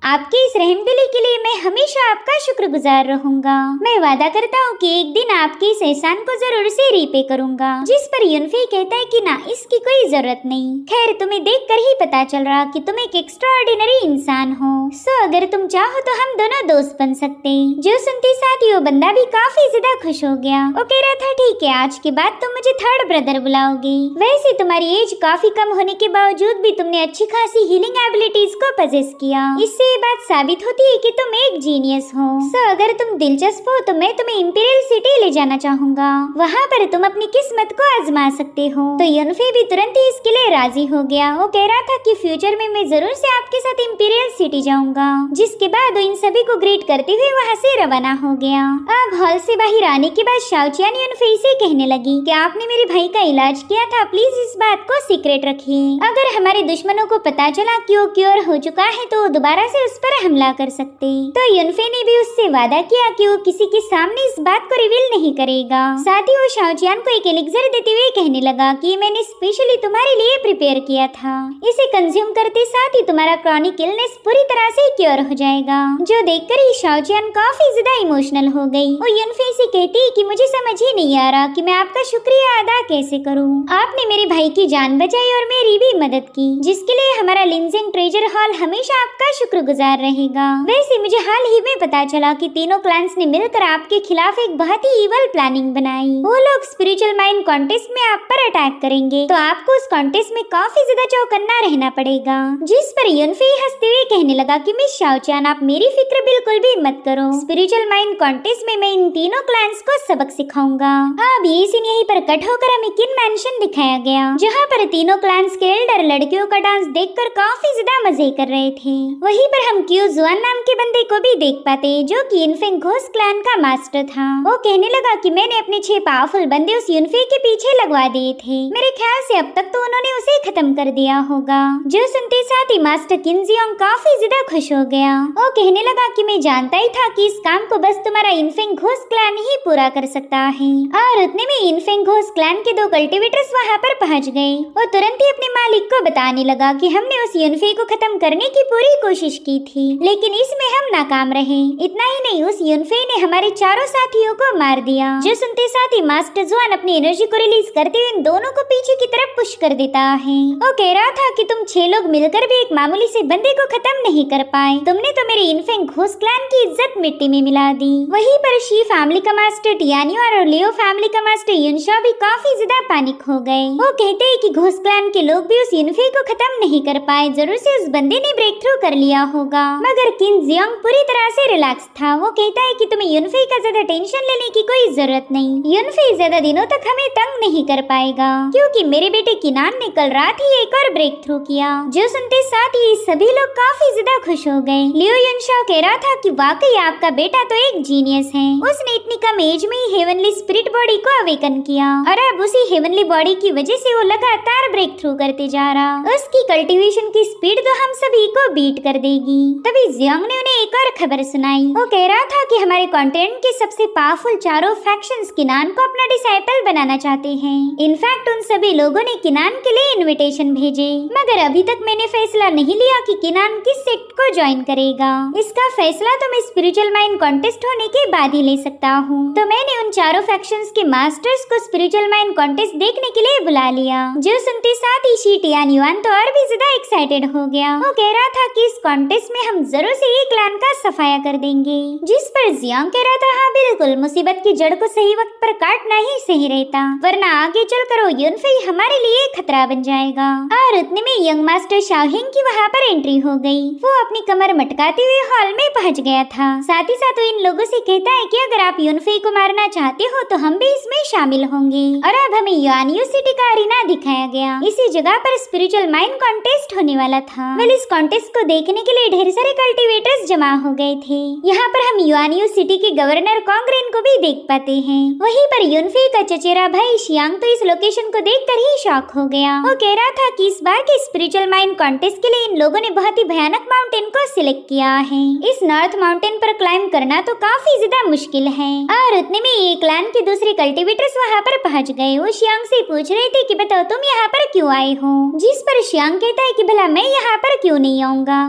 आपके इस रहमदिली के लिए मैं हमेशा आपका शुक्रगुजार रहूंगा। मैं वादा करता हूँ कि एक दिन आपके इस एहसान को जरूर से रीपे करूंगा। जिस पर युनफे कहता है कि ना, इसकी कोई जरूरत नहीं। खैर, तुम्हें देखकर ही पता चल रहा कि तुम एक एक्स्ट्राऑर्डिनरी इंसान हो। सो अगर तुम चाहो तो हम दोनों दोस्त बन सकते हैं। जो सुनते साथ ही वो बंदा भी काफी ज्यादा खुश हो गया। वो कह रहा था, ठीक है, आज के बाद तुम मुझे थर्ड ब्रदर बुलाओगे। वैसे तुम्हारी एज काफी कम होने के बावजूद भी तुमने अच्छी खासी हीलिंग एबिलिटीज को पजेस किया। इससे ये बात साबित होती है कि तुम एक जीनियस हो। सो अगर तुम दिलचस्प हो तो मैं तुम्हें इंपीरियल सिटी ले जाना चाहूंगा। वहाँ पर तुम अपनी किस्मत को आजमा सकते हो। तो युनफे भी तुरंत ही इसके लिए राजी हो गया। वो कह रहा था कि फ्यूचर में मैं जरूर से आपके साथ इंपीरियल सिटी जाऊंगा। जिसके बाद वो इन सभी को ग्रीट करते हुए वहाँ से रवाना हो गया। अब हॉल से बाहर आने के बाद शाओचियान युनफे से कहने लगी कि आपने मेरे भाई का इलाज किया था, प्लीज इस बात को सीक्रेट रखिए। अगर हमारे दुश्मनों को पता चला कि वो क्योर हो चुका है तो दोबारा से उस पर हमला कर सकते। तो युनफे ने भी उससे वादा किया कि वो किसी के सामने इस बात को रिवील नहीं करेगा। साथ ही वो शाओचियान को एक एलिक्सर देते हुए कहने लगा कि मैंने स्पेशली तुम्हारे लिए प्रिपेयर किया था। इसे कंज्यूम करते साथ ही तुम्हारा क्रॉनिक इलनेस पूरी तरह से क्योर हो जाएगा। जो देखकर ही शाओचियान काफी ज्यादा इमोशनल हो गई। वो युनफे से कहती है कि मुझे समझ ही नहीं आ रहा कि मैं आपका शुक्रिया अदा कैसे करूं। आपने मेरे भाई की जान बचाई और मेरी भी मदद की, जिसके लिए हमारा लिंजिंग ट्रेजर हॉल हमेशा आपका शुक्रगुजार रहेगा। वैसे मुझे हाल ही में पता चला कि तीनों क्लैंस ने मिलकर आपके खिलाफ एक बहुत ही इवल प्लानिंग बनाई। वो लोग स्पिरिचुअल माइंड कॉन्टेस्ट में आप पर अटैक करेंगे, तो आपको उस कॉन्टेस्ट में काफी ज्यादा चौकन्ना रहना पड़ेगा। जिस पर युनफे हंसते हुए कहने लगा कि मिस शाओचियान, आप मेरी फिक्र बिल्कुल भी मत करो। स्पिरिचुअल माइंड कॉन्टेस्ट में मैं इन तीनों क्लैंस को सबक सिखाऊंगा। अब ये सीन यहीं पर कट होकर हमें किन मैंशन दिखाया गया, जहाँ पर तीनों क्लैंस के एल्डर लड़कियों का डांस देखकर काफी ज्यादा मजे कर रहे थे। वहीं पर हम क्यू जुआन नाम के बंदे को भी देख पाते, जो कि इनफेंग घोस्ट क्लैन का मास्टर था। वो कहने लगा कि मैंने अपने 6 पावरफुल बंदे उस युनफे के पीछे लगवा दिए थे। मेरे ख्याल से अब तक तो उन्होंने उसे खत्म कर दिया होगा। जो सुनते साथ ही मास्टर किन जियोंग काफी ज्यादा खुश हो गया। वो कहने लगा कि मैं जानता ही था कि इस काम को बस तुम्हारा इनफेंग घोस्ट क्लैन ही पूरा कर सकता है। और उतने में इनफेंग घोस्ट क्लैन के 2 कल्टिवेटर्स वहाँ पर पहुँच गए। वो तुरंत ही अपने मालिक को बताने लगा कि हमने उस युनफे को खत्म करने की पूरी कोशिश की थी, लेकिन इसमें हम नाकाम रहे। इतना ही नहीं, उस युनफे ने हमारे चारों साथियों को मार दिया। जो सुनते साथ ही मास्टर जुआन अपनी एनर्जी को रिलीज करते हुए इन दोनों को पीछे की तरफ पुश कर देता है। वो कह रहा था कि तुम 6 लोग मिलकर भी एक मामूली से बंदे को खत्म नहीं कर पाए। तुमने तो मेरे इनफेंग घोस्ट क्लैन की इज्जत मिट्टी में मिला दी। वहीं पर शी फैमिली का मास्टर टियानियो और लियो फैमिली का मास्टर युनशा भी काफी ज्यादा पैनिक हो गए। वो कहते हैं कि घोस्ट क्लैन के लोग भी उस युनफे को खत्म नहीं कर पाए, जरूर से उस बंदे ने ब्रेक थ्रू कर लिया होगा। मगर किन जियोंग पूरी तरह से रिलैक्स था। वो कहता है कि तुम्हें युनफे का ज्यादा टेंशन लेने की कोई जरूरत नहीं। युनफे ज्यादा दिनों तक हमें तंग नहीं कर पाएगा, क्योंकि मेरे बेटे किनान ने कल रात ही एक और ब्रेक थ्रू किया। जो सुनते साथ ही सभी लोग काफी ज्यादा खुश हो गए। लियो युनशा कह रहा था कि वाकई आपका बेटा तो एक जीनियस है। उसने इतनी कम एज में ही हेवनली स्पिरिट बॉडी को अवेकन किया और अब उसी हेवनली बॉडी की वजह से वो लगातार ब्रेक थ्रू करते जा रहा। उसकी कल्टीवेशन की स्पीड तो हम सभी को बीट कर देगी। तभी जियोंग ने उन्हें एक और खबर सुनाई। वो कह रहा था कि हमारे कॉन्टिनेंट के सबसे पावरफुल चारों फैक्शंस किनान को अपना डिसाइपल बनाना चाहते हैं। इनफैक्ट उन सभी लोगों ने किनान के लिए इनविटेशन भेजे, मगर अभी तक मैंने फैसला नहीं लिया कि किनान किस सेक्ट को ज्वाइन करेगा। इसका फैसला तो मैं स्पिरिचुअल माइंड कॉन्टेस्ट होने के बाद ही ले सकता हूँ। तो मैंने उन चारों फैक्शंस के मास्टर्स को स्पिरिचुअल माइंड कॉन्टेस्ट देखने के लिए बुला लिया। जो सुनते साथ ही शी टियानियुआन तो और भी ज्यादा एक्साइटेड हो गया। वो कह रहा था कि इस कॉन्टेस्ट में हम जरूर से ये क्लैन का सफाया कर देंगे। जिस पर जियांग कह रहा था, हाँ बिल्कुल, मुसीबत की जड़ को सही वक्त पर काटना ही सही रहता, वरना आगे चलकर वो युनफे हमारे लिए खतरा बन जाएगा। और उतने में यंग मास्टर शाओहिंग की वहाँ पर एंट्री हो गई। वो अपनी कमर मटकाते हुए हॉल में पहुँच गया था। साथ ही साथ वो इन लोगों से कहता है कि अगर आप युनफे को मारना चाहते हो तो हम भी इसमें शामिल होंगे। और अब हमें युआनयू सिटी का अरीना दिखाया गया। इसी जगह पर स्पिरिचुअल माइंड कॉन्टेस्ट होने वाला था। वेल, इस कॉन्टेस्ट को देखने के लिए पे ढेर सारे कल्टीवेटर्स जमा हो गए थे। यहाँ पर हम युआनयू सिटी के गवर्नर कांग्रेन को भी देख पाते हैं। वहीं पर युनफे का चचेरा भाई शियांग तो इस लोकेशन को देखकर ही शॉक हो गया। वो कह रहा था कि इस बार के स्पिरिचुअल माइन कॉन्टेस्ट के लिए इन लोगों ने बहुत ही भयानक माउंटेन को सिलेक्ट किया है। इस नॉर्थ माउंटेन पर क्लाइंब करना तो काफी ज्यादा मुश्किल है। और उतने में ये क्लैन के दूसरे कल्टीवेटर्स वहाँ पर पहुँच गए। वो शियांग से पूछ रहे थे कि बताओ तुम यहाँ पर क्यों आए हो, जिस पर शियांग कहता है कि भला मैं यहाँ पर क्यों नहीं आऊंगा,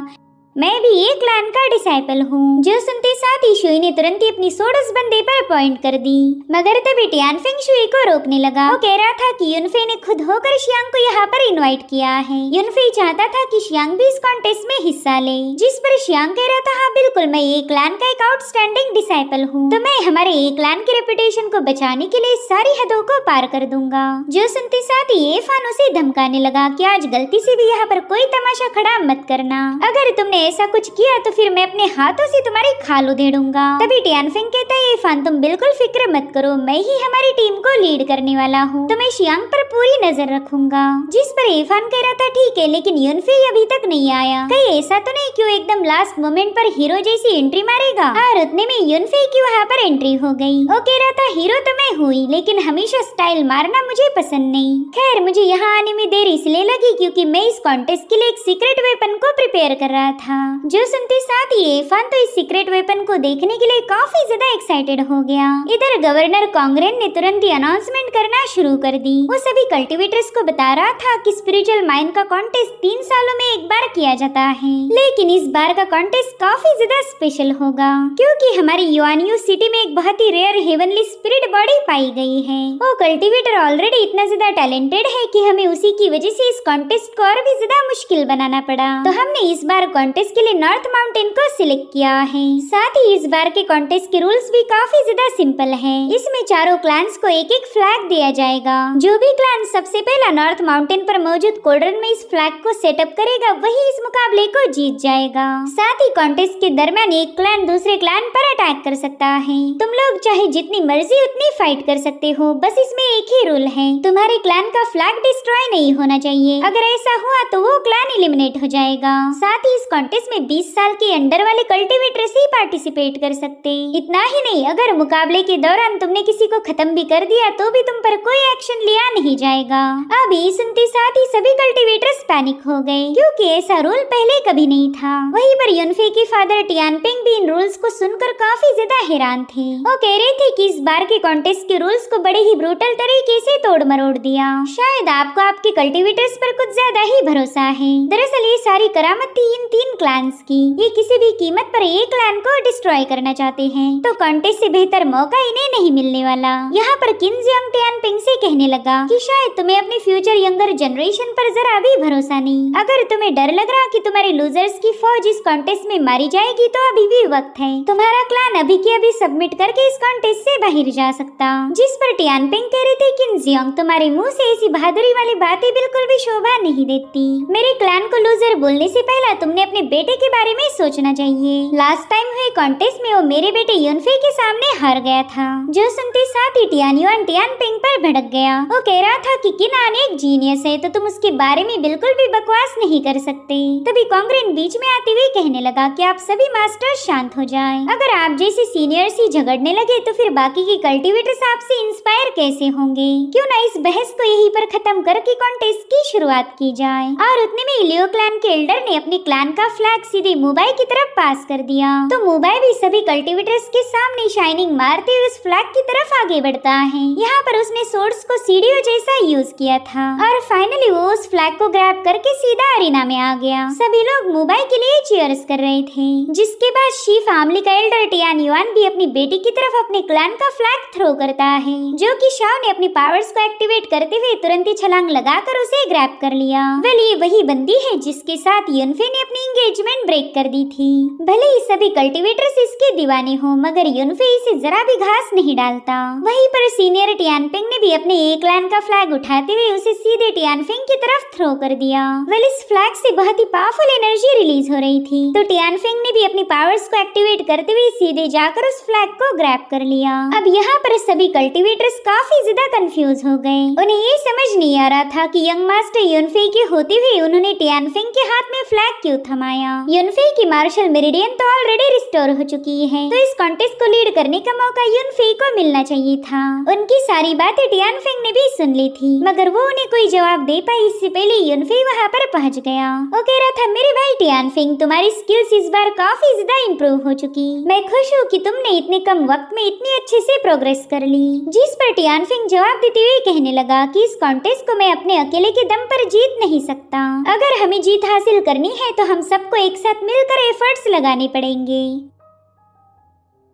मैं भी एक क्लैन का डिसाइपल हूँ। जो सुनते साथ ही शुई ने तुरंत ही अपनी सोर्ड उस बंदे पर पॉइंट कर दी, मगर तभी टियानफिंग शुई को रोकने लगा। वो कह रहा था कि युनफे ने खुद होकर शियांग को यहाँ पर इनवाइट किया है। युनफे चाहता था कि शियांग भी इस कॉन्टेस्ट में हिस्सा ले, जिस पर शियांग कह रहा था हाँ बिल्कुल, मैं एक क्लैन का एक आउटस्टैंडिंग डिसाइपल हूँ, तो मैं हमारे एक क्लैन की रेपुटेशन को बचाने के लिए सारी हदों को पार कर दूंगा। जो सुनते साथ ही ये फान उसे धमकाने लगा कि आज गलती से भी यहाँ पर कोई तमाशा खड़ा मत करना, अगर तुमने ऐसा कुछ किया तो फिर मैं अपने हाथों से तुम्हारी खाल उधेड़ूंगा। तभी टियानफिंग कहता है ये फान तुम बिल्कुल फिक्र मत करो, मैं ही हमारी टीम को लीड करने वाला हूँ, तो मैं शियांग पर पूरी नजर रखूंगा। जिस पर एफान कह रहा था ठीक है, लेकिन युनफे अभी तक नहीं आया, कहीं ऐसा तो नहीं क्यों एकदम लास्ट मोमेंट पर हीरो जैसी एंट्री मारेगा। और उतने में युनफे की वहाँ पर एंट्री हो गई। वो कह रहा था हीरो तो मैं हुई, लेकिन हमेशा स्टाइल मारना मुझे पसंद नहीं। खैर मुझे यहाँ आने में देर इसलिए लगी क्योंकि मैं इस कॉन्टेस्ट के लिए एक सीक्रेट वेपन को प्रिपेयर कर रहा था। जो सुनते साथ ही एफान तो इस सीक्रेट वेपन को देखने के लिए काफी ज्यादा एक्साइटेड हो गया। इधर गवर्नर कांग्रेन ने तुरंत ही अनाउंसमेंट करना शुरू कर दी। वो सभी कल्टीवेटर्स को बता रहा था कि स्पिरिचुअल माइन का कॉन्टेस्ट 3 सालों में एक बार किया जाता है, लेकिन इस बार का कॉन्टेस्ट काफी ज्यादा स्पेशल होगा क्योंकि हमारी युआनयू सिटी में एक बहुत ही रेयर हेवनली स्पिरिट बॉडी पाई गई है। वो कल्टीवेटर ऑलरेडी इतना ज्यादा टैलेंटेड है कि हमें उसी की वजह से इस कॉन्टेस्ट को और भी ज्यादा मुश्किल बनाना पड़ा, तो हमने इस बार कॉन्टेस्ट के लिए नॉर्थ माउंटेन को सिलेक्ट किया है। साथ ही इस बार के कॉन्टेस्ट के रूल्स भी काफी ज्यादा सिंपल है। इसमें चारों क्लैंस को एक एक फ्लैग दिया जाएगा। जो भी क्लैन सबसे पहला नॉर्थ माउंटेन पर मौजूद कोल्ड्रन में इस फ्लैग को सेटअप करेगा वही इस मुकाबले को जीत जाएगा। साथ ही कॉन्टेस्ट के दरमियान एक क्लैन दूसरे क्लैन पर अटैक कर सकता है। तुम लोग चाहे जितनी मर्जी उतनी फाइट कर सकते हो, बस इसमें एक ही रूल है, तुम्हारे क्लैन का फ्लैग डिस्ट्रॉय नहीं होना चाहिए। अगर ऐसा हुआ तो वो क्लैन एलिमिनेट हो जाएगा। साथ ही इस कॉन्टेस्ट में 20 साल के अंडर वाले कल्टीवेटर्स ही पार्टिसिपेट कर सकते। इतना ही नहीं, अगर मुकाबले के दौरान तुमने किसी को खत्म भी कर दिया तो भी तुम पर कोई एक्शन लिया नहीं जाएगा। अभी सुनते साथ ही सभी कल्टीवेटर्स पैनिक हो गए क्योंकि ऐसा रूल पहले कभी नहीं था। वहीं पर युनफे के फादर टियानपिंग भी इन रूल्स को सुनकर काफी ज्यादा हैरान थे। वो कह रहे थे कि इस बार के कॉन्टेस्ट के रूल्स को बड़े ही ब्रूटल तरीके से तोड़ मरोड़ दिया। शायद आपको आपके कल्टीवेटर्स पर कुछ ज्यादा ही भरोसा है। दरअसल ये सारी करामत थी इन 3 क्लैंस की। ये किसी भी कीमत पर एक क्लैन को डिस्ट्रॉय करना चाहते हैं, तो कॉन्टेस्ट से बेहतर मौका इन्हें नहीं मिलने वाला। यहाँ पर किन्जियांग टियानपिंग से कहने लगा कि शायद तुम्हें अपने फ्यूचर यंगर जनरेशन पर जरा भी भरोसा नहीं। अगर तुम्हें डर लग रहा कि तुम्हारे लूजर्स की फौज इस कॉन्टेस्ट में मारी जाएगी तो अभी भी वक्त है। तुम्हारा क्लैन अभी के अभी सबमिट करके इस कॉन्टेस्ट से बाहर जा सकता। जिस पर टियानपिंग कह रहे थे किन्जियांग तुम्हारे मुँह से ऐसी बहादुरी वाली बातें बिल्कुल भी शोभा नहीं देती। मेरे क्लैन को लूजर बोलने से पहले तुमने अपने बेटे के बारे में सोचना चाहिए। लास्ट टाइम हुए कॉन्टेस्ट में वो मेरे बेटे युनफे के सामने हार गया था। जो सुनते साथ ही टियानयुआन टियानपिंग पर भड़क गया। वो कह रहा था कि किनान एक जीनियस है, तो तुम उसके बारे में बिल्कुल भी बकवास नहीं कर सकते। तभी कांग्रेन बीच में आते हुए कहने लगा कि आप सभी मास्टर शांत हो जाएं। अगर आप जैसे सीनियर्स ही झगड़ने लगे तो फिर बाकी के कल्टीवेटर्स आपसे इंस्पायर कैसे होंगे। क्यों ना इस बहस को यहीं पर खत्म करके कॉन्टेस्ट की शुरुआत की जाए। और उतने में इलियो क्लैन के एल्डर ने अपने क्लैन का फ्लैग सीधे मुबाई की तरफ पास कर दिया, तो मुबाई भी सभी कल्टीवेटर्स के सामने शाइनिंग मारते हुए उस फ्लैग की तरफ आगे बढ़ता है। यहाँ पर उसने सोर्ड्स को सीढ़ियों जैसा यूज किया था और फाइनली वो उस फ्लैग को ग्रैब करके सीधा अरीना में आ गया। सभी लोग मुबाई के लिए चीयर्स कर रहे थे। जिसके बाद शी फैमिली का एल्डर टियानयुआन भी अपनी बेटी की तरफ अपने क्लैन का फ्लैग थ्रो करता है, जो कि शाओ ने अपनी पावर्स को एक्टिवेट करते हुए तुरंत ही छलांग लगाकर उसे ग्रैब कर लिया। वेल ये वही बंदी है जिसके साथ युनफे ने अपनी एंगेजमेंट ब्रेक कर दी थी। भले ही सभी कल्टीवेटर्स इसके दीवाने हो, मगर युनफे इसे जरा भी घास नहीं डालता। वहीं पर सीनियर टियानपिंग ने भी अपने एक क्लैन का फ्लैग उठाते हुए उसे सीधे टियानपिंग की तरफ थ्रो कर दिया। वेल इस फ्लैग से बहुत ही पावरफुल एनर्जी रिलीज हो रही थी, तो टियानपिंग ने भी अपनी पावर्स को एक्टिवेट करते हुए सीधे जाकर उस फ्लैग को ग्रैब कर लिया। अब यहाँ पर सभी कल्टीवेटर्स काफी ज्यादा कंफ्यूज हो गए। उन्हें ये समझ नहीं आ रहा था कि यंग मास्टर युनफे के होते हुए उन्होंने टियानपिंग के हाथ में फ्लैग क्यों थमाया। बनाया। युनफे की मार्शल मेरिडियन तो ऑलरेडी रिस्टोर हो चुकी है, तो इस कॉन्टेस्ट को लीड करने का मौका युनफे को मिलना चाहिए था। उनकी सारी बातें टियानफेंग ने भी सुन ली थी, मगर वो उन्हें कोई जवाब दे पाई इससे पहले युनफे वहाँ पर पहुँच गया। वो कह रहा था, मेरे भाई टियानफेंग, तुम्हारी स्किल्स इस बार काफी ज्यादा इम्प्रूव हो चुकी। मैं खुश हूँ कि तुमने इतने कम वक्त में इतनी अच्छे से प्रोग्रेस कर ली। जिस पर टियानफेंग जवाब देते हुए कहने लगा कि इस कॉन्टेस्ट को मैं अपने अकेले के दम पर जीत नहीं सकता। अगर हमें जीत हासिल करनी है तो हम सबको एक साथ मिलकर एफर्ट्स लगाने पड़ेंगे।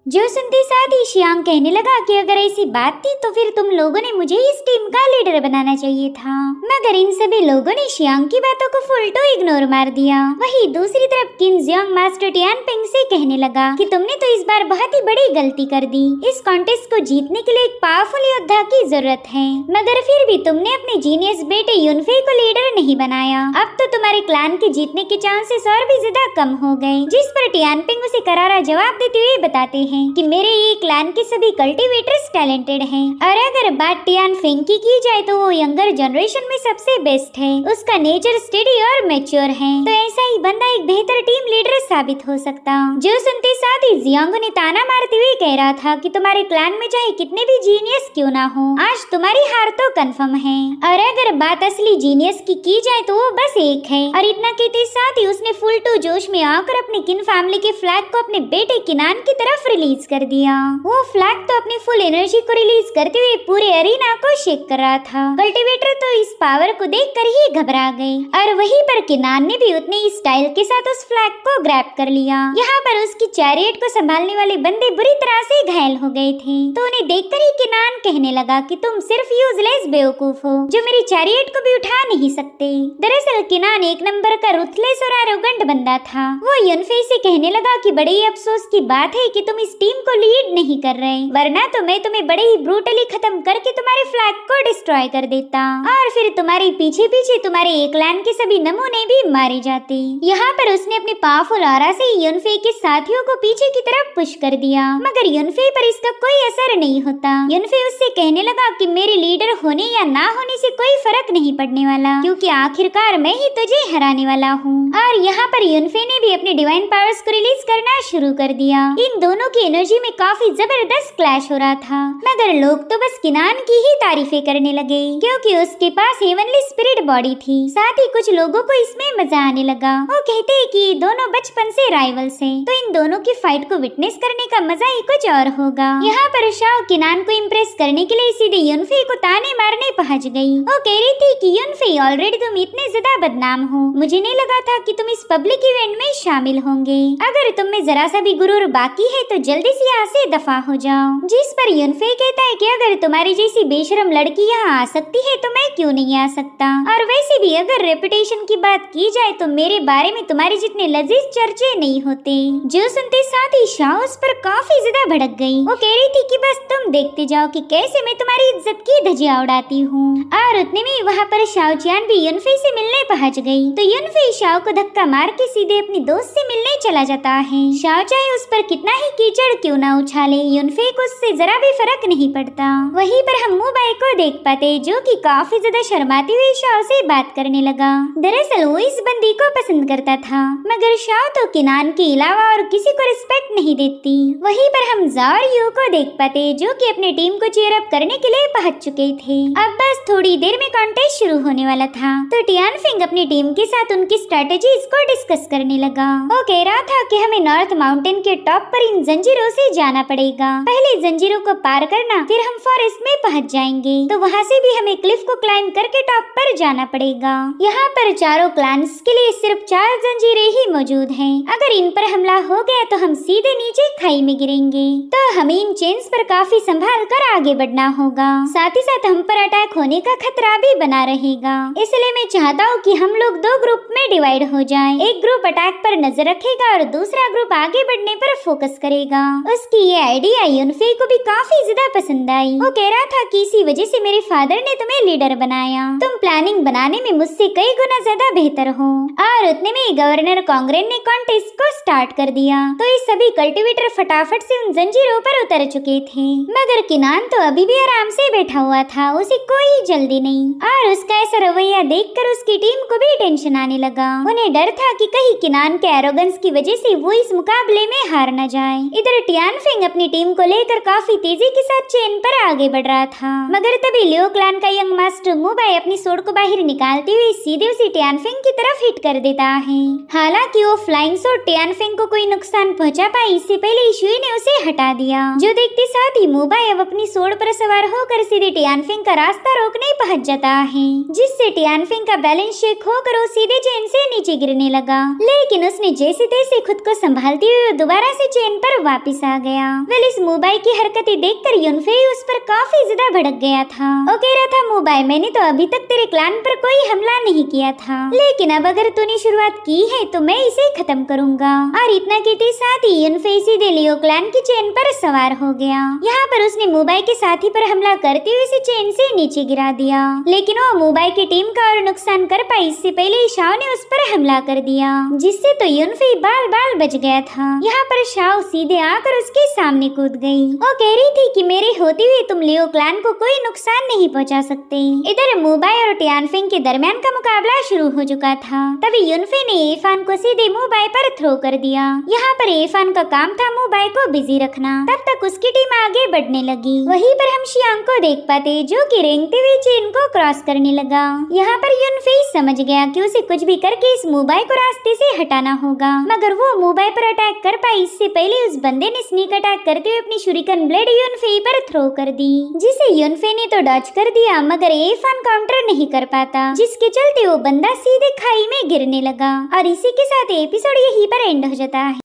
जो सुनते साथ ही शियांग कहने लगा कि अगर ऐसी बात थी तो फिर तुम लोगों ने मुझे इस टीम का लीडर बनाना चाहिए था। मगर इन सभी लोगों ने शियांग की बातों को फुल टू इग्नोर मार दिया। वहीं दूसरी तरफ किन जियांग मास्टर टियानफेंग से कहने लगा कि तुमने तो इस बार बहुत ही बड़ी गलती कर दी। इस कॉन्टेस्ट को जीतने के लिए एक पावरफुल योद्धा की जरूरत है, मगर फिर भी तुमने अपने जीनियस बेटे युनफे को लीडर नहीं बनाया। अब तो तुम्हारे क्लैन के जीतने के चांसेस और भी ज्यादा कम हो गए। जिस पर टियानफेंग उसे करारा जवाब देते हुए बताते हैं कि मेरे ये क्लैन के सभी कल्टीवेटर्स टैलेंटेड हैं, और अगर बात टियानफेंग की जाए तो वो यंगर जनरेशन में सबसे बेस्ट है। उसका नेचर स्टेडी और मैच्योर है, तो ऐसा ही बंदा एक बेहतर टीम लीडर साबित हो सकता। जो सुनते साथ ही जियांग ने ताना मारते हुए कह रहा था कि तुम्हारे क्लैन में चाहे कितने भी जीनियस क्यों ना हो, आज तुम्हारी हार तो कंफर्म है। और अगर बात असली जीनियस की जाए तो वो बस एक है। और इतना कहते साथ ही उसने फुल टू जोश में आकर अपनी किन फैमिली के फ्लैग को अपने बेटे किनान की तरफ रिलीज कर दिया। वो फ्लैग तो अपनी फुल एनर्जी को रिलीज करते हुए पूरे अरीना को शेक कर रहा था। कल्टीवेटर तो इस पावर को देखकर ही घबरा गए, और वहीं पर किनान ने भी उतने ही स्टाइल के साथ उस फ्लैग को ग्रैब कर लिया। यहाँ पर उसकी चैरियट को संभालने वाले बंदे बुरी तरह से घायल हो गए थे, तो उन्हें देखकर ही किनान कहने लगा कि तुम सिर्फ यूजलेस बेवकूफ हो जो मेरी चैरियट को भी उठा नहीं सकते। दरअसल किनान एक नंबर का रुथलेस और एरोगेंट बंदा था। वो युनफे से कहने लगा कि बड़े ही अफसोस की बात है कि तुम इस टीम को लीड नहीं कर रहे, वरना तो मैं तुम्हें बड़े ही ब्रूटली खत्म करके तुम्हारे फ्लैग को डिस्ट्रॉय कर देता, और फिर तुम्हारे पीछे पीछे तुम्हारे एक क्लैन के सभी नमूने भी मारे जाते। यहाँ पर उसने अपने पावरफुल ऑरा से युनफे के साथियों को पीछे की तरफ पुश कर दिया, मगर युनफे पर इसका कोई असर नहीं होता। युनफे उससे कहने लगा कि मेरे लीडर होने या ना होने से कोई फर्क नहीं पड़ने वाला, क्योंकि आखिरकार मैं ही तुझे हराने वाला हूँ। और यहाँ पर युनफे ने भी अपने डिवाइन पावर्स को रिलीज करना शुरू कर दिया। इन दोनों की एनर्जी में काफी जबरदस्त क्लैश हो रहा था, मगर लोग तो बस किनान की ही तारीफें करने लगे, क्योंकि उसके पास हेवनली स्पिरिट बॉडी थी। साथ ही कुछ लोगों को इसमें मजा आने लगा। वो कहते हैं कि ये दोनों बचपन से राइवल्स हैं, तो इन दोनों की फाइट को विटनेस करने का मजा ही कुछ और होगा। यहाँ पर शाओ किनान को इम्प्रेस करने के लिए सीधे युनफे को ताने मारने पहुंच गई। वो कह रही थी कि युनफे, ऑलरेडी तुम इतने ज्यादा बदनाम हो, मुझे नहीं लगा था कि तुम इस पब्लिक इवेंट में शामिल होंगे। अगर तुम में जरा सा भी गुरूर बाकी है तो जल्दी से यहाँ से दफा हो जाओ। जिस पर युनफे कहता है कि अगर तुम्हारी जैसी बेशरम लड़की यहाँ आ सकती है तो मैं क्यों नहीं आ सकता, और वैसे भी अगर रेपुटेशन की बात की जाए तो मेरे बारे में तुम्हारे जितने लजीज चर्चे नहीं होते। जो सुनते साथ ही शाओ उस पर काफी ज्यादा भड़क गई। वो कह रही थी कि बस तुम देखते जाओ कि कैसे मैं तुम्हारी इज्जत की धज्जियां उड़ाती हूँ। और उतने में वहाँ पर शाओ चियान भी युनफे से मिलने पहुँच गई, तो युनफे शाओ को धक्का मार के सीधे अपनी दोस्त से मिलने चला जाता है। शाओ चाहे उस पर कितना ही कीचड़ क्यों ना उछाले, युनफे को उससे जरा भी फर्क नहीं पड़ता। वहीं पर हम मुबाई को देख पाते, जो कि काफी ज्यादा शर्माते हुए शाओ से बात करने लगा। दरअसल वो इस बंदी को पसंद करता था, मगर शाओ तो किनान के अलावा और किसी को रिस्पेक्ट नहीं देती। वहीं पर हम जा और यू को देख पाते, जो कि अपनी टीम को चीयर अप करने के लिए पहुंच चुके थे। अब बस थोड़ी देर में कॉन्टेस्ट शुरू होने वाला था, तो टियानफेंग अपनी टीम के साथ उनकी स्ट्रेटेजीज को डिस्कस करने लगा। वो कह रहा था कि हमें नॉर्थ माउंटेन के टॉप पर इन जंजीरों से जाना पड़ेगा। पहले जंजीरों को पार करना, फिर हम फॉरेस्ट में पहुंच जाएंगे, तो वहाँ से भी हमें क्लिफ को क्लाइम करके टॉप पर जाना पड़ेगा। यहाँ पर चारों क्लैंस के लिए सिर्फ 4 जंजीरें ही मौजूद हैं। अगर इन पर हमला हो गया तो हम सीधे नीचे खाई में गिरेंगे, तो हमें इन चेन्स पर काफी संभाल कर आगे बढ़ना होगा। साथ ही साथ हम पर अटैक होने का खतरा भी बना रहेगा। इसलिए मैं चाहता हूँ कि हम लोग 2 ग्रुप में डिवाइड हो जाएं। एक ग्रुप अटैक पर नजर रखेगा और दूसरा ग्रुप आगे बढ़ने पर फोकस करेगा। उसकी ये आइडिया युनफे को भी काफी ज्यादा पसंद आई। वो कह रहा था कि इसी वजह से मेरे फादर ने तुम्हें लीडर बनाया। तुम प्लानिंग बनाने में मुझसे कई गुना ज्यादा बेहतर हो। और और उतने में गवर्नर कांग्रेन ने कॉन्टेस्ट को स्टार्ट कर दिया। तो ये सभी कल्टीवेटर फटाफट से उन जंजीरों पर उतर चुके थे, मगर किनान तो अभी भी आराम से बैठा हुआ था, उसे कोई जल्दी नहीं। और उसका ऐसा रवैया देखकर उसकी टीम को भी टेंशन आने लगा। उन्हें डर था कि कहीं किनान के एरोगेंस की वजह से वो इस मुकाबले में हार न जाए। इधर टियानफेंग अपनी टीम को लेकर काफी तेजी के साथ चेन पर आगे बढ़ रहा था, मगर तभी लियो क्लान का यंग मास्टर मुबाई अपनी सोड को बाहर निकालते हुए सीधे उसे टियानफेंग की तरफ हिट कर देता है। हालांकि वो फ्लाइंग शॉट टियानफेंग को कोई नुकसान पहुंचा पाई इससे पहले इशुई ने उसे हटा दिया, जो देखते साथ ही मुबाई अब अपनी सोड पर सवार होकर सीधे टियानफेंग का रास्ता रोकने पहुंच जाता है, जिससे टियानफेंग का बैलेंस शेक होकर वो सीधे चेन से नीचे गिरने लगा। लेकिन उसने जैसे तैसे खुद को संभालते हुए दोबारा से चेन पर वापस आ गया। वेल इस मुबाई की हरकतें देखकर युनफेई उस पर काफी ज्यादा भड़क गया था। वो कह रहा था, मुबाई मैंने तो अभी तक तेरे क्लान पर कोई हमला नहीं किया था, लेकिन अब अगर तूने शुरुआत की है तो मैं इसे खत्म करूंगा। और इतना कहते साथ ही युनफेई सीधे लियो क्लान की चेन पर सवार हो गया। यहाँ पर उसने मुबाई के साथी पर हमला करते हुए उसे चेन से नीचे गिरा दिया, लेकिन वो मुबाई की टीम का और नुकसान कर पाई इससे पहले ही शाओ ने उस पर हमला कर दिया, जिससे तो युनफेई बाल बाल बच गया था। यहाँ पर शाओ सीधे आकर उसके सामने कूद गई। वो कह रही थी कि मेरे होते हुए तुम लियो क्लान को कोई नुकसान नहीं पहुँचा सकते। इधर मुबाई और टियानफेंग के दरमियान का मुकाबला शुरू हो चुका था। तभी युनफेई ने एफान को सीधे मुबाई पर थ्रो कर दिया। यहाँ पर एफान का काम था मुबाई को बिजी रखना, तब तक उसकी टीम आगे बढ़ने लगी। वहीं पर हम शियांग को देख पाते, जो कि रेंगते हुए चेन को क्रॉस करने लगा। यहाँ पर युनफेई समझ गया कि उसे कुछ भी करके इस मुबाई को रास्ते से हटाना होगा, मगर वो मुबाई पर अटैक कर पाई इससे पहले उस बंदे ने स्नीक अटैक करते हुए अपनी शुरिकन ब्लेड युनफेई पर थ्रो कर दी, जिसे युनफेई ने तो डॉज कर दिया, मगर एफान काउंटर नहीं कर पाता, जिसके चलते वो बंदा सीधे खाई में गिरने लगा। और इसी के साथ एपिसोड यहीं पर एंड हो जाता है।